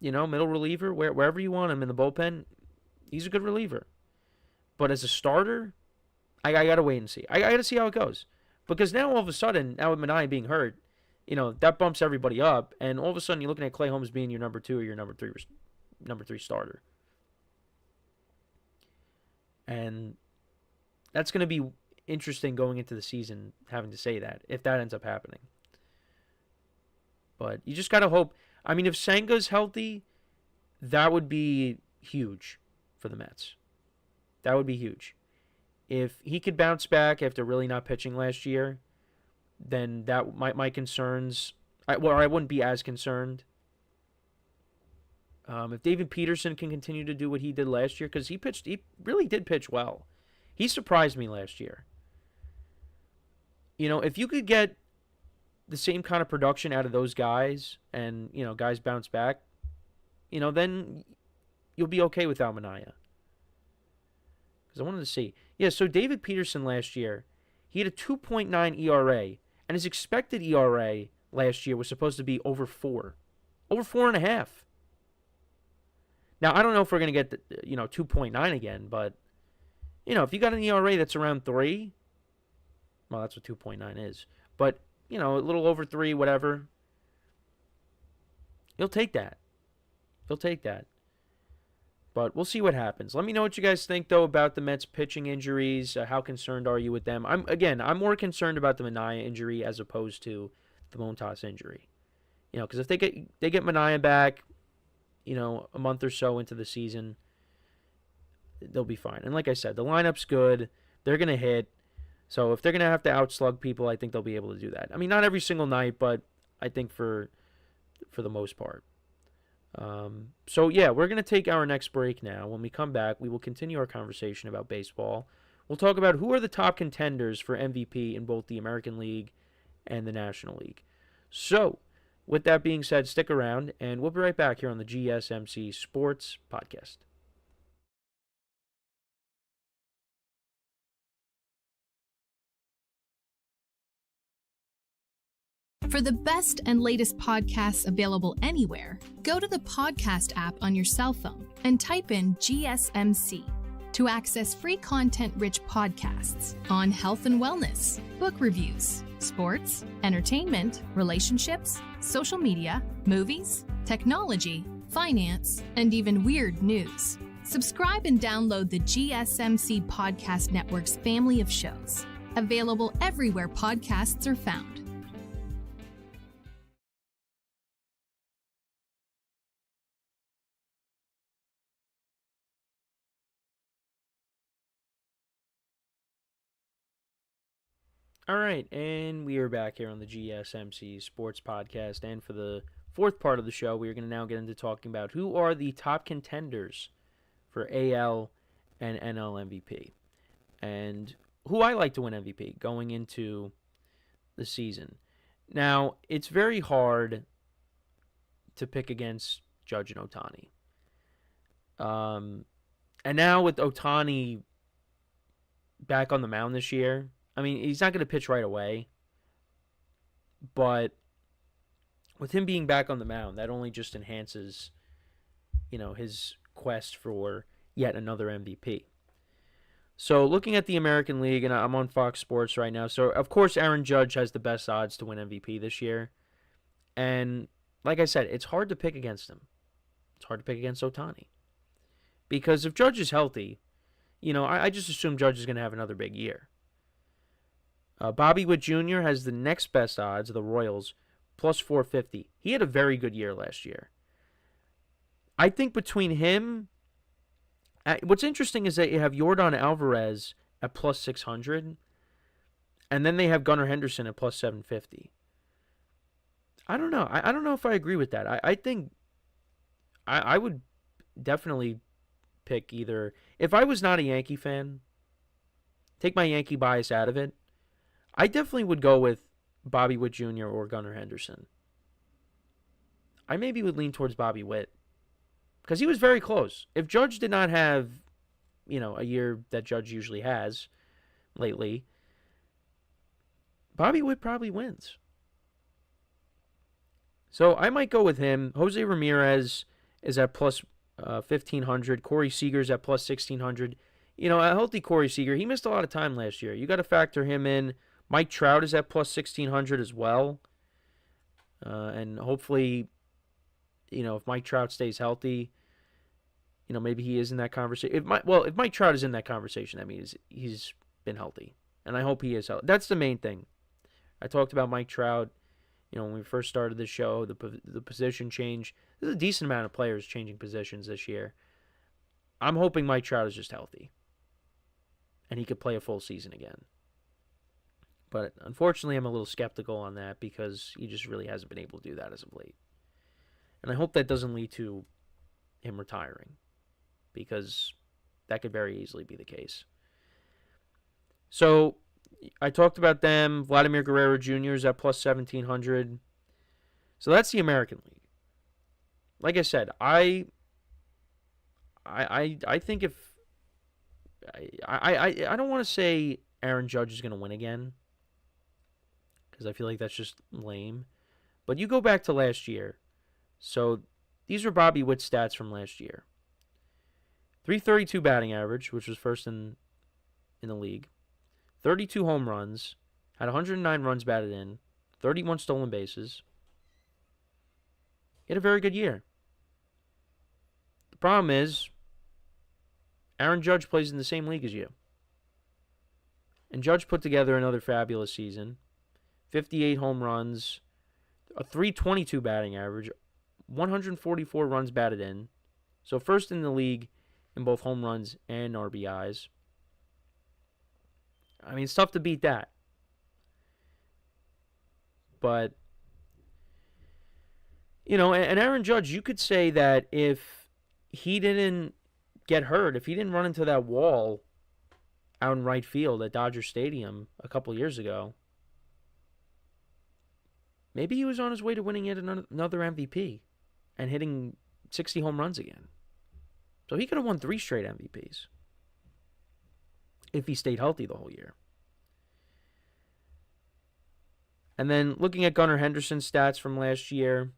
middle reliever, wherever you want him in the bullpen, he's a good reliever. But as a starter, I got to wait and see. I got to see how it goes. Because now all of a sudden, now with Manaea being hurt, that bumps everybody up. And all of a sudden, you're looking at Clay Holmes being your number 2 or your number three starter. And that's going to be interesting going into the season, having to say that, if that ends up happening. But you just got to hope. If Senga's healthy, that would be huge for the Mets. That would be huge. If he could bounce back after really not pitching last year, then that my concerns, I wouldn't be as concerned. If David Peterson can continue to do what he did last year, because he really did pitch well. He surprised me last year. If you could get the same kind of production out of those guys and, guys bounce back, then you'll be okay without Manaea. Because I wanted to see. Yeah, so David Peterson last year, he had a 2.9 ERA, and his expected ERA last year was supposed to be over 4. Over 4.5. Now, I don't know if we're going to get, 2.9 again, but, if you got an ERA that's around 3, well, that's what 2.9 is. But, a little over 3, whatever. You'll take that. But we'll see what happens. Let me know what you guys think, though, about the Mets pitching injuries. How concerned are you with them? I'm more concerned about the Manaea injury as opposed to the Montas injury. Because if they get Manaea back, a month or so into the season, they'll be fine. And like I said, the lineup's good. They're going to hit. So if they're going to have to outslug people, I think they'll be able to do that. I mean, not every single night, but I think for the most part. So yeah, we're going to take our next break now. When we come back, we will continue our conversation about baseball. We'll talk about who are the top contenders for MVP in both the American League and the National League. So, with that being said, stick around, and we'll be right back here on the GSMC Sports Podcast. For the best and latest podcasts available anywhere, go to the podcast app on your cell phone and type in GSMC to access free content-rich podcasts on health and wellness, book reviews, sports, entertainment, relationships, social media, movies, technology, finance, and even weird news. Subscribe and download the GSMC Podcast Network's family of shows, available everywhere podcasts are found. All right, and we are back here on the GSMC Sports Podcast, and for the fourth part of the show, we are going to now get into talking about who are the top contenders for AL and NL MVP, and who I like to win MVP going into the season. Now, it's very hard to pick against Judge and Ohtani. And now with Ohtani back on the mound this year, I mean, he's not going to pitch right away, but with him being back on the mound, that only just enhances, his quest for yet another MVP. So looking at the American League, and I'm on Fox Sports right now, so of course Aaron Judge has the best odds to win MVP this year. And like I said, it's hard to pick against him. It's hard to pick against Ohtani. Because if Judge is healthy, I just assume Judge is going to have another big year. Bobby Witt Jr. has the next best odds, the Royals, plus 450. He had a very good year last year. I think between him, what's interesting is that you have Yordan Alvarez at plus 600, and then they have Gunnar Henderson at plus 750. I don't know. I don't know if I agree with that. I think I would definitely pick either. If I was not a Yankee fan, take my Yankee bias out of it, I definitely would go with Bobby Witt Jr. or Gunnar Henderson. I maybe would lean towards Bobby Witt because he was very close. If Judge did not have, a year that Judge usually has lately, Bobby Witt probably wins. So I might go with him. Jose Ramirez is at plus 1,500. Corey Seager's at plus 1,600. A healthy Corey Seager, he missed a lot of time last year. You got to factor him in. Mike Trout is at plus 1,600 as well. And hopefully, if Mike Trout stays healthy, maybe he is in that conversation. If Mike Trout is in that conversation, that means he's been healthy. And I hope he is healthy. That's the main thing. I talked about Mike Trout, when we first started the show, the position change. There's a decent amount of players changing positions this year. I'm hoping Mike Trout is just healthy. And he could play a full season again. But unfortunately, I'm a little skeptical on that because he just really hasn't been able to do that as of late. And I hope that doesn't lead to him retiring because that could very easily be the case. So I talked about them. Vladimir Guerrero Jr. is at plus 1,700. So that's the American League. Like I said, I think if I don't want to say Aaron Judge is going to win again because I feel like that's just lame. But you go back to last year. So these were Bobby Witt stats from last year. 332 batting average, which was first in the league. 32 home runs. Had 109 runs batted in. 31 stolen bases. He had a very good year. The problem is Aaron Judge plays in the same league as you. And Judge put together another fabulous season. 58 home runs, a 322 batting average, 144 runs batted in. So first in the league in both home runs and RBIs. I mean, it's tough to beat that. But, you know, and Aaron Judge, you could say that if he didn't get hurt, if he didn't run into that wall out in right field at Dodger Stadium a couple years ago, maybe he was on his way to winning yet another MVP and hitting 60 home runs again. So he could have won 3 straight MVPs if he stayed healthy the whole year. And then looking at Gunnar Henderson's stats from last year,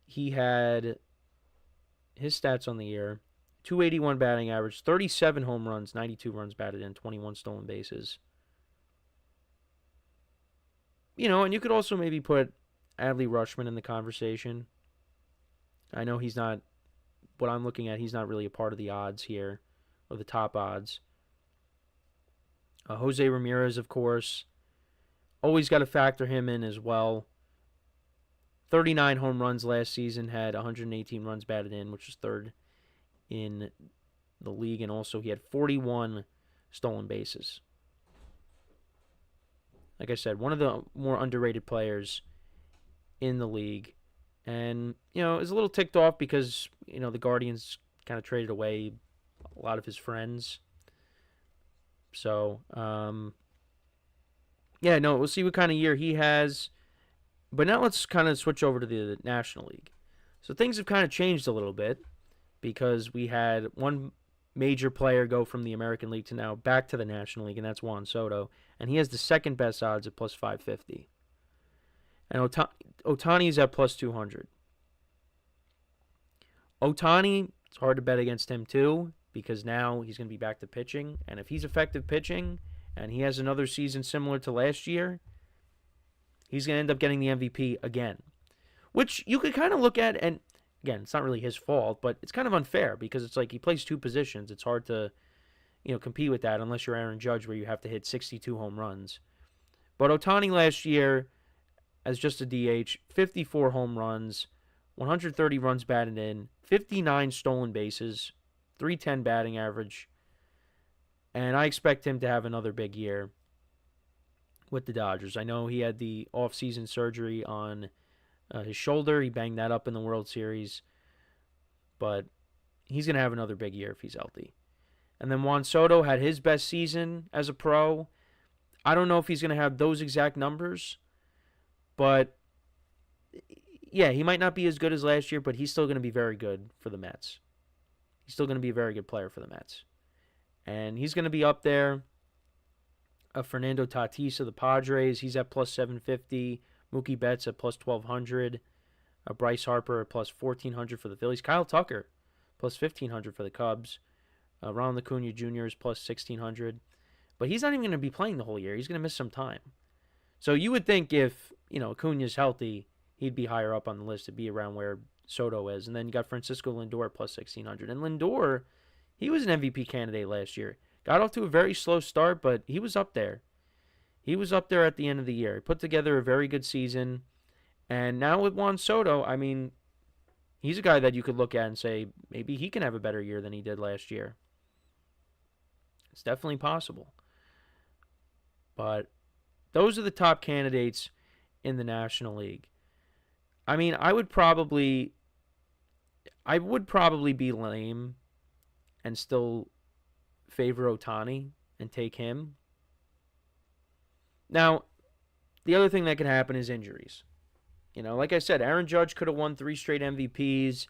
he had his stats on the year: 281 batting average, 37 home runs, 92 runs batted in, 21 stolen bases. You know, and you could also maybe put Adley Rutschman in the conversation. I know he's not, what I'm looking at, he's not really a part of the odds here, or the top odds. Jose Ramirez, of course, always got to factor him in as well. 39 home runs last season, had 118 runs batted in, which is third in the league, and also he had 41 stolen bases. Like I said, one of the more underrated players in the league. And, you know, is a little ticked off because, you know, the Guardians kind of traded away a lot of his friends. So, yeah, no, we'll see what kind of year he has. But now let's kind of switch over to the National League. So things have kind of changed a little bit because we had one major player go from the American League to now back to the National League, and that's Juan Soto. And he has the second best odds at plus 550. And Ohtani is at plus 200. Ohtani, it's hard to bet against him too because now he's going to be back to pitching. And if he's effective pitching and he has another season similar to last year, he's going to end up getting the MVP again. Which you could kind of look at, and again, it's not really his fault, but it's kind of unfair because it's like he plays 2 positions. It's hard to, you know, compete with that unless you're Aaron Judge where you have to hit 62 home runs. But Ohtani last year, as just a DH, 54 home runs, 130 runs batted in, 59 stolen bases, 310 batting average. And I expect him to have another big year with the Dodgers. I know he had the off-season surgery on his shoulder. He banged that up in the World Series. But he's going to have another big year if he's healthy. And then Juan Soto had his best season as a pro. I don't know if he's going to have those exact numbers. But, yeah, he might not be as good as last year, but he's still going to be very good for the Mets. He's still going to be a very good player for the Mets. And he's going to be up there. Fernando Tatis of the Padres, he's at plus 750. Mookie Betts at plus 1,200. Bryce Harper at plus 1,400 for the Phillies. Kyle Tucker, plus 1,500 for the Cubs. Ronald Acuna Jr. is plus 1,600. But he's not even going to be playing the whole year. He's going to miss some time. So you would think if, you know, Acuna's healthy, he'd be higher up on the list. It'd be around where Soto is. And then you got Francisco Lindor plus 1,600. And Lindor, he was an MVP candidate last year. Got off to a very slow start, but he was up there. He was up there at the end of the year. He put together a very good season. And now with Juan Soto, I mean, he's a guy that you could look at and say, maybe he can have a better year than he did last year. It's definitely possible. But those are the top candidates in the National League. I mean, I would probably be lame and still favor Ohtani and take him. Now, the other thing that could happen is injuries. You know, like I said, Aaron Judge could have won 3 straight MVPs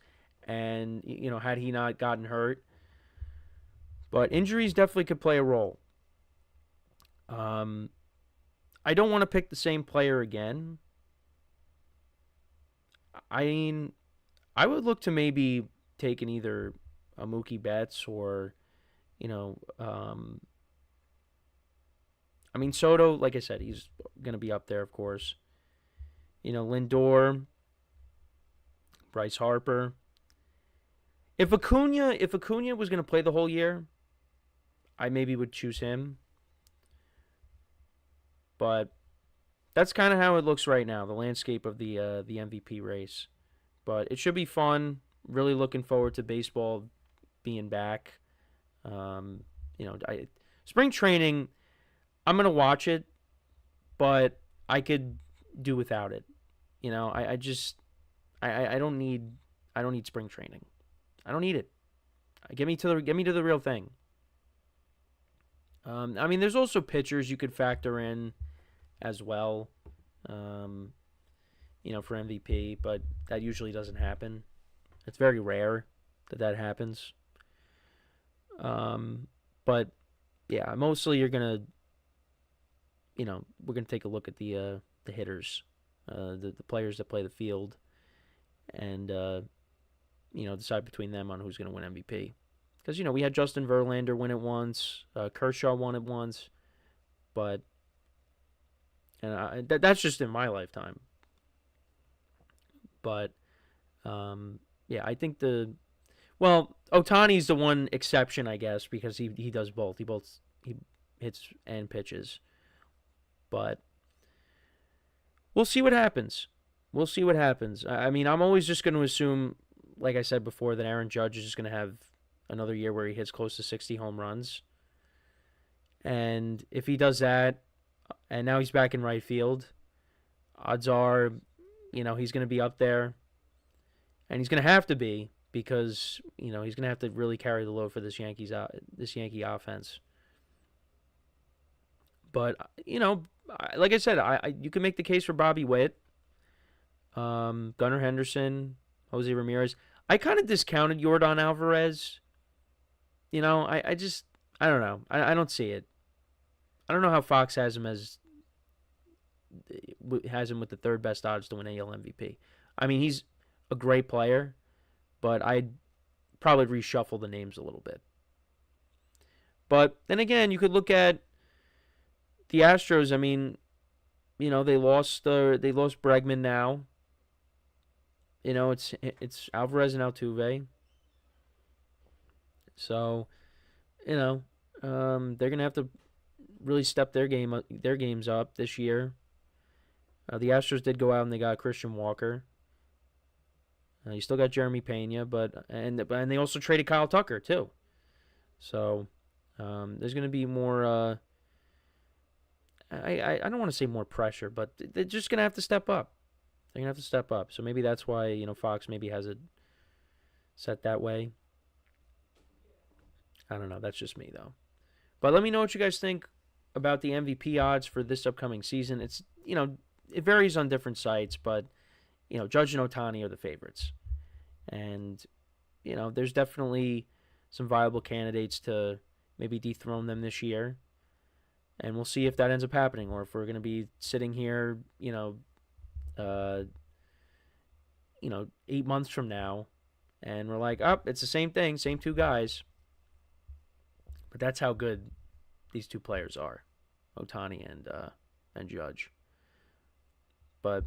and, you know, had he not gotten hurt. But injuries definitely could play a role. I don't want to pick the same player again. I mean, I would look to maybe taking either a Mookie Betts or, you know, I mean, Soto, like I said, he's going to be up there, of course. You know, Lindor, Bryce Harper. If Acuna was going to play the whole year, I maybe would choose him. But that's kind of how it looks right now, the landscape of the MVP race. But it should be fun. Really looking forward to baseball being back. Spring training, I'm gonna watch it, but I could do without it. I don't need spring training. I don't need it. Get me to the real thing. There's also pitchers you could factor in as well, for MVP, but that usually doesn't happen. It's very rare that happens. But yeah, mostly we're gonna take a look at the hitters, the players that play the field, and decide between them on who's gonna win MVP. Because we had Justin Verlander win it once, Kershaw won it once, but that's just in my lifetime. But I think Ohtani's the one exception, I guess, because he does both. He hits and pitches. But we'll see what happens. I'm always just going to assume, like I said before, that Aaron Judge is just going to have another year where he hits close to 60 home runs. And if he does that, and now he's back in right field, odds are, he's going to be up there. And he's going to have to be, because he's going to have to really carry the load for this Yankee offense. But like I said, you can make the case for Bobby Witt, Gunnar Henderson, Jose Ramirez. I kind of discounted Yordan Alvarez. I don't know. I don't see it. I don't know how Fox has him with the third best odds to win AL MVP. He's a great player, but I'd probably reshuffle the names a little bit. But then again, you could look at the Astros. They lost Bregman now. It's Alvarez and Altuve. So, they're gonna have to really step their games up this year. The Astros did go out and they got Christian Walker. You still got Jeremy Pena, and they also traded Kyle Tucker too. So there's going to be more. I don't want to say more pressure, but they're just going to have to step up. They're going to have to step up. So maybe that's why Fox maybe has it set that way. I don't know. That's just me though. But let me know what you guys think about the MVP odds for this upcoming season. It's it varies on different sites, but Judge and Ohtani are the favorites. And, there's definitely some viable candidates to maybe dethrone them this year. And we'll see if that ends up happening, or if we're going to be sitting here, 8 months from now, and we're like, it's the same thing, same two guys. But that's how good these two players are, Ohtani and Judge. But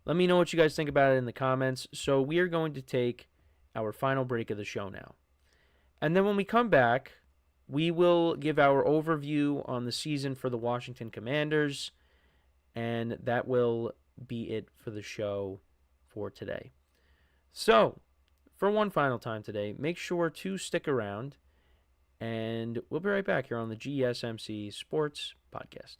let me know what you guys think about it in the comments. So we are going to take our final break of the show now. And then when we come back, we will give our overview on the season for the Washington Commanders. And that will be it for the show for today. So, for one final time today, make sure to stick around. And we'll be right back here on the GSMC Sports Podcast.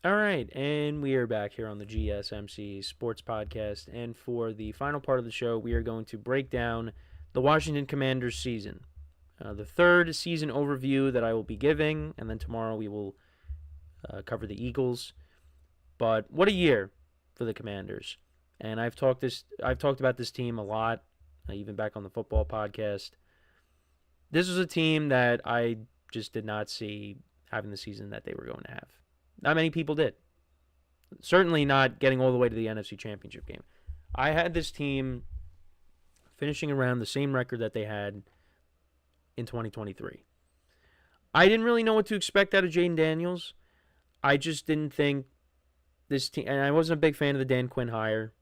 All right, and we are back here on the GSMC Sports Podcast. And for the final part of the show, we are going to break down the Washington Commanders season. The third season overview that I will be giving, and then tomorrow we will cover the Eagles. But what a year for the Commanders. And I've talked about this team a lot, even back on the football podcast. This was a team that I just did not see having the season that they were going to have. Not many people did. Certainly not getting all the way to the NFC Championship game. I had this team finishing around the same record that they had in 2023. I didn't really know what to expect out of Jaden Daniels. I just didn't think this team, and I wasn't a big fan of the Dan Quinn hire.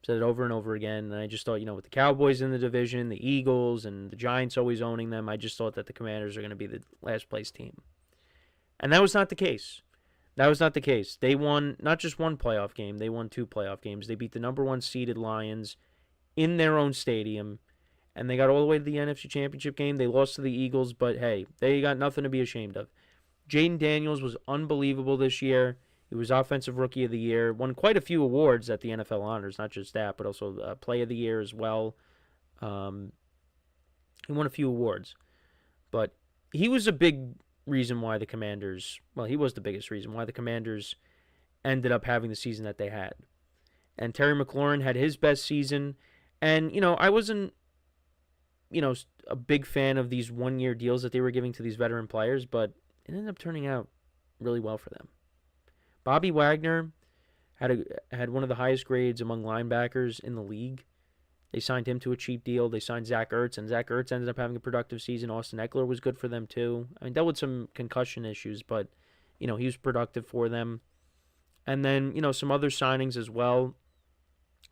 Said it over and over again, and I just thought, with the Cowboys in the division, the Eagles, and the Giants always owning them, I just thought that the Commanders are going to be the last place team. And that was not the case. That was not the case. They won not just one playoff game, they won 2 playoff games. They beat the number 1 seeded Lions in their own stadium, and they got all the way to the NFC Championship game. They lost to the Eagles, but hey, they got nothing to be ashamed of. Jaden Daniels was unbelievable this year. He was Offensive Rookie of the Year, won quite a few awards at the NFL Honors, not just that, but also Play of the Year as well. He won a few awards. But he was a big reason why the Commanders, he was the biggest reason why the Commanders ended up having the season that they had. And Terry McLaurin had his best season. And, I wasn't, a big fan of these one-year deals that they were giving to these veteran players, but it ended up turning out really well for them. Bobby Wagner had one of the highest grades among linebackers in the league. They signed him to a cheap deal. They signed Zach Ertz, and Zach Ertz ended up having a productive season. Austin Eckler was good for them too. I mean, dealt with some concussion issues, but, he was productive for them. And then, some other signings as well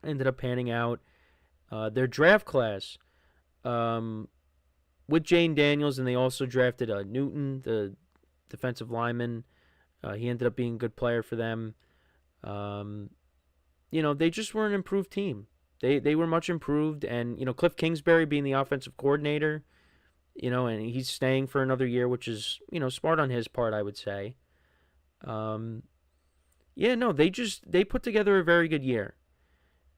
ended up panning out. Their draft class with Jane Daniels, and they also drafted Newton, the defensive lineman. He ended up being a good player for them. They just were an improved team. They were much improved, and Cliff Kingsbury being the offensive coordinator, and he's staying for another year, which is smart on his part, I would say. They put together a very good year,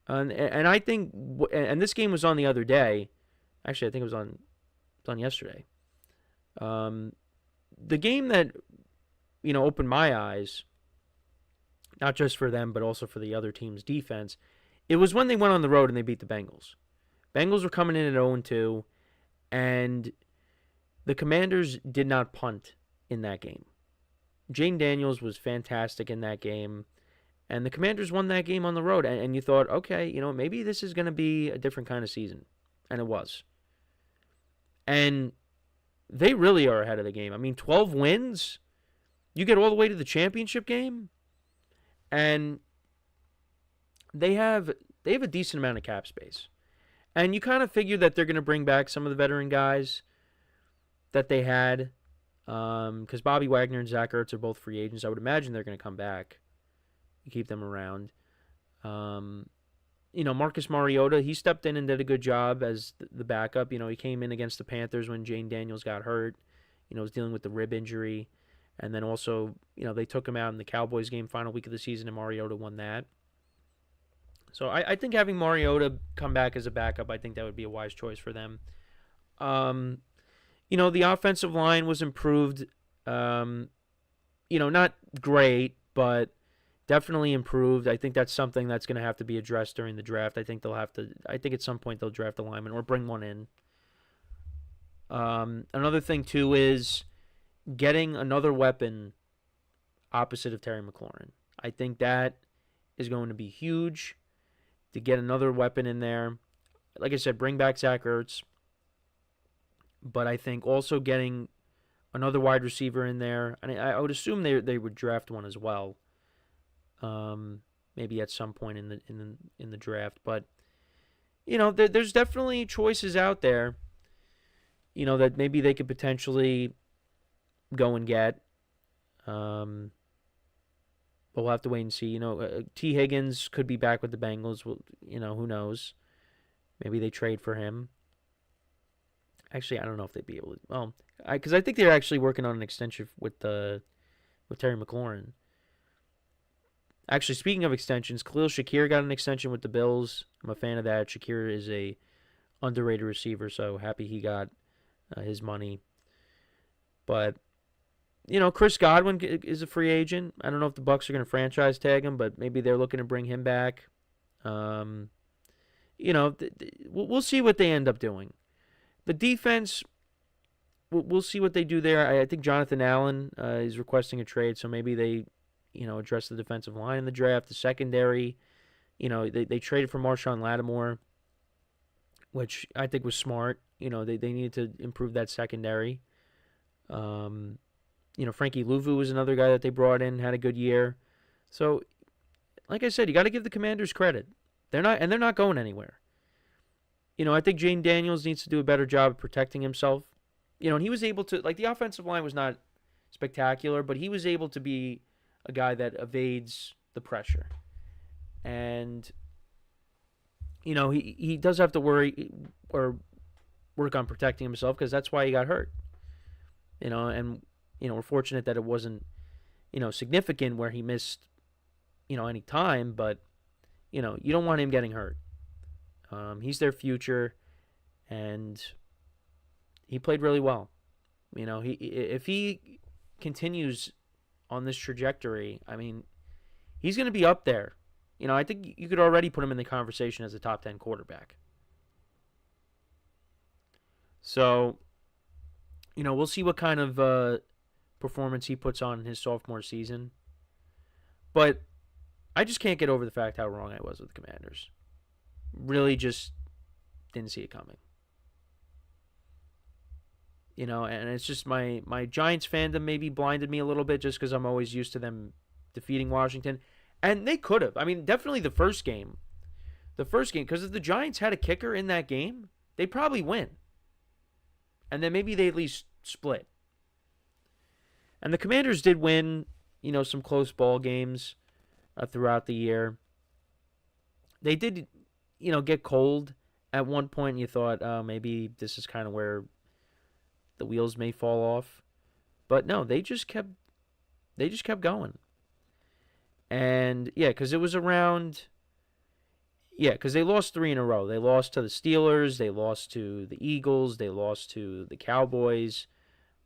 and I think, and this game was on the other day. Actually, I think it was on yesterday. The game that opened my eyes, not just for them but also for the other team's defense. It was when they went on the road and they beat the Bengals. Bengals were coming in at 0-2, and the Commanders did not punt in that game. Jane Daniels was fantastic in that game, and the Commanders won that game on the road. And you thought, okay, maybe this is going to be a different kind of season, and it was. And they really are ahead of the game. I mean, 12 wins, you get all the way to the championship game, and they have a decent amount of cap space. And you kind of figure that they're going to bring back some of the veteran guys that they had, because Bobby Wagner and Zach Ertz are both free agents. I would imagine they're going to come back. You keep them around. Marcus Mariota, he stepped in and did a good job as the backup. He came in against the Panthers when Jane Daniels got hurt. Was dealing with the rib injury. And then also, they took him out in the Cowboys game final week of the season, and Mariota won that. So I think having Mariota come back as a backup, I think that would be a wise choice for them. The offensive line was improved. Not great, but definitely improved. I think that's something that's going to have to be addressed during the draft. I think at some point they'll draft a lineman or bring one in. Another thing, too, is getting another weapon opposite of Terry McLaurin. I think that is going to be huge to get another weapon in there. Like I said, bring back Zach Ertz. But I think also getting another wide receiver in there. And I would assume they would draft one as well. Maybe at some point in the draft. But, there's definitely choices out there, that maybe they could potentially go and get. But we'll have to wait and see. T. Higgins could be back with the Bengals. Well, who knows? Maybe they trade for him. Actually, I don't know if they'd be able to. Because I think they're actually working on an extension with Terry McLaurin. Actually, speaking of extensions, Khalil Shakir got an extension with the Bills. I'm a fan of that. Shakir is a underrated receiver, so happy he got his money. But, Chris Godwin is a free agent. I don't know if the Bucs are going to franchise tag him, but maybe they're looking to bring him back. We'll see what they end up doing. The defense, we'll see what they do there. I think Jonathan Allen is requesting a trade, so maybe they, address the defensive line in the draft, the secondary. They traded for Marshawn Lattimore, which I think was smart. They needed to improve that secondary. Frankie Louvu was another guy that they brought in, had a good year. So, like I said, you got to give the Commanders credit. They're not going anywhere. I think Jane Daniels needs to do a better job of protecting himself. And he was able to, the offensive line was not spectacular, but he was able to be a guy that evades the pressure. And, he does have to worry or work on protecting himself because that's why he got hurt. And, we're fortunate that it wasn't, significant where he missed, any time, but, you don't want him getting hurt. He's their future, and he played really well. If he continues on this trajectory, he's going to be up there. I think you could already put him in the conversation as a top 10 quarterback. So, we'll see what kind of performance he puts on in his sophomore season. But I just can't get over the fact how wrong I was with the Commanders. Really just didn't see it coming. And it's just my Giants fandom maybe blinded me a little bit just because I'm always used to them defeating Washington. And they could have. Definitely the first game. Because if the Giants had a kicker in that game, they'd probably win. And then maybe they at least split. And the Commanders did win, some close ball games throughout the year. They did, get cold at one point. And you thought, oh, maybe this is kind of where the wheels may fall off. But no, they just kept going. And yeah, because it was around. Yeah, because they lost 3 in a row. They lost to the Steelers, they lost to the Eagles, they lost to the Cowboys,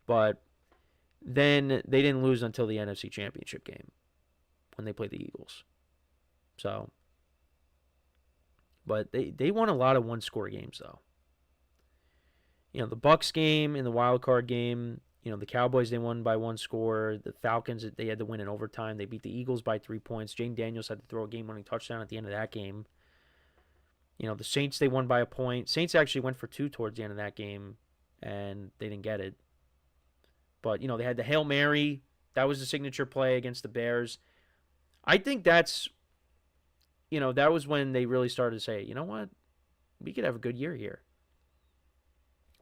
but then they didn't lose until the NFC Championship game when they played the Eagles. So, but they won a lot of one-score games, though. The Bucs game in the wild card game, the Cowboys, they won by 1 score. The Falcons, they had to win in overtime. They beat the Eagles by 3 points. Jane Daniels had to throw a game-winning touchdown at the end of that game. The Saints, they won by a point. Saints actually went for 2 towards the end of that game, and they didn't get it. But, they had the Hail Mary. That was the signature play against the Bears. I think that's, that was when they really started to say, you know what? We could have a good year here.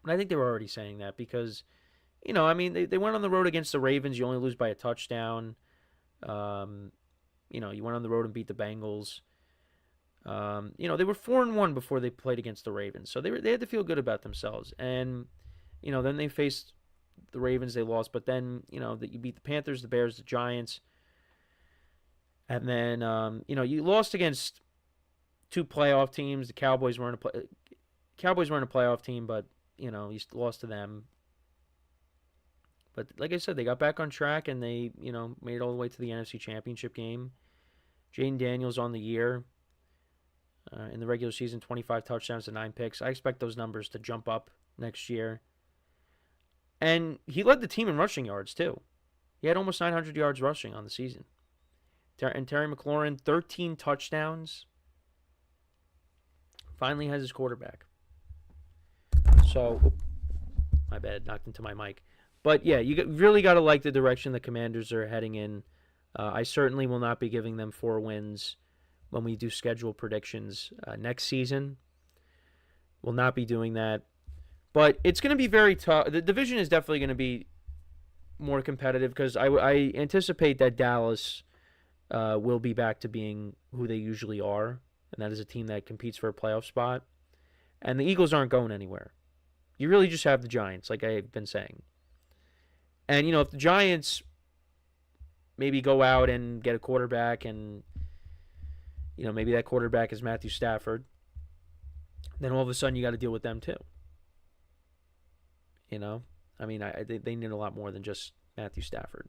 And I think they were already saying that because, they went on the road against the Ravens. You only lose by a touchdown. You went on the road and beat the Bengals. They were 4-1 before they played against the Ravens, so they had to feel good about themselves. And then they faced the Ravens, they lost, but then you beat the Panthers, the Bears, the Giants, and then you lost against 2 playoff teams. The Cowboys weren't a playoff team, but you lost to them. But like I said, they got back on track and they made it all the way to the NFC Championship game. Jane Daniels on the year. In the regular season, 25 touchdowns to 9 picks. I expect those numbers to jump up next year. And he led the team in rushing yards, too. He had almost 900 yards rushing on the season. And Terry McLaurin, 13 touchdowns. Finally has his quarterback. So, my bad, knocked into my mic. But yeah, you really got to like the direction the Commanders are heading in. I certainly will not be giving them 4 wins when we do schedule predictions next season. We'll not be doing that. But it's going to be very tough. The division is definitely going to be more competitive because I anticipate that Dallas will be back to being who they usually are, and that is a team that competes for a playoff spot. And the Eagles aren't going anywhere. You really just have the Giants, like I've been saying. And, if the Giants, maybe go out and get a quarterback, and maybe that quarterback is Matthew Stafford, then all of a sudden you got to deal with them too. I mean, they need a lot more than just Matthew Stafford.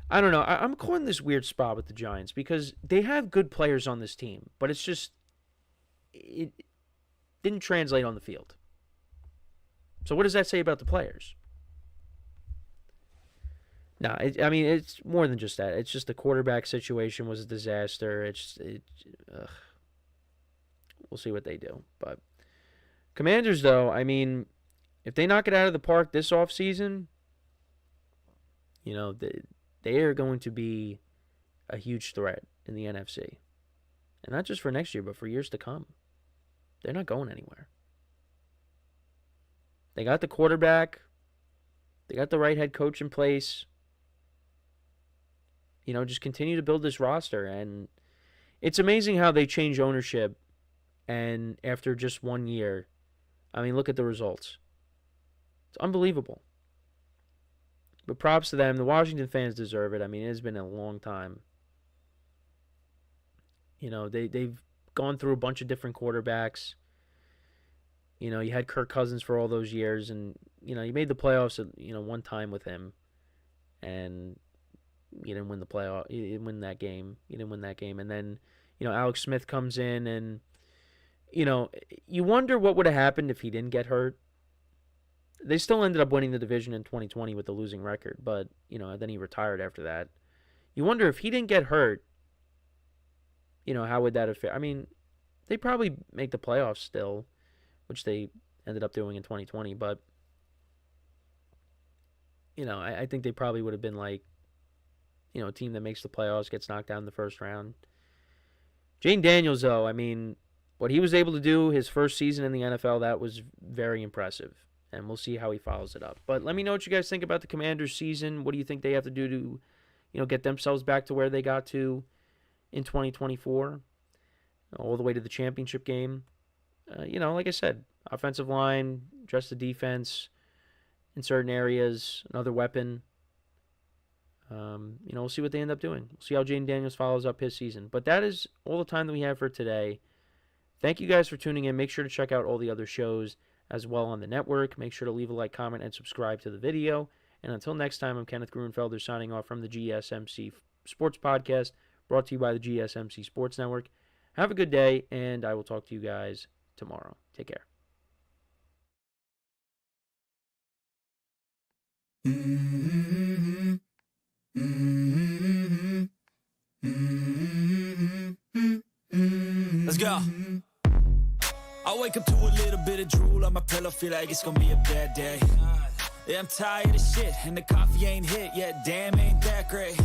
I don't know. I'm caught in this weird spot with the Giants because they have good players on this team, but it's just it didn't translate on the field. So what does that say about the players? No, I mean, it's more than just that. It's just the quarterback situation was a disaster. We'll see what they do. But Commanders, though, I mean, if they knock it out of the park this offseason, they are going to be a huge threat in the NFC. And not just for next year, but for years to come. They're not going anywhere. They got the quarterback. They got the right head coach in place. Just continue to build this roster. And it's amazing how they change ownership. And after just 1 year, I mean, look at the results. It's unbelievable. But props to them. The Washington fans deserve it. I mean, it has been a long time. They've gone through a bunch of different quarterbacks. You had Kirk Cousins for all those years, and you made the playoffs. One time with him, and you didn't win the playoff. You didn't win that game. And then Alex Smith comes in, and you wonder what would have happened if he didn't get hurt. They still ended up winning the division in 2020 with the losing record, but then he retired after that. You wonder if he didn't get hurt. How would that affect? I mean, they probably make the playoffs still, which they ended up doing in 2020. But, I think they probably would have been like, a team that makes the playoffs, gets knocked out in the first round. Jane Daniels, though, I mean, what he was able to do his first season in the NFL, that was very impressive. And we'll see how he follows it up. But let me know what you guys think about the Commanders season. What do you think they have to do to, get themselves back to where they got to in 2024, all the way to the championship game? Like I said, offensive line, address the defense in certain areas, another weapon. We'll see what they end up doing. We'll see how Jaden Daniels follows up his season. But that is all the time that we have for today. Thank you guys for tuning in. Make sure to check out all the other shows as well on the network. Make sure to leave a like, comment, and subscribe to the video. And until next time, I'm Kenneth Grunfelder signing off from the GSMC Sports Podcast, brought to you by the GSMC Sports Network. Have a good day, and I will talk to you guys tomorrow. Take care. Let's go. I wake up to a little bit of drool on my pillow, feel like it's gonna be a bad day. Yeah, I'm tired of shit, and the coffee ain't hit yet, damn, ain't that great.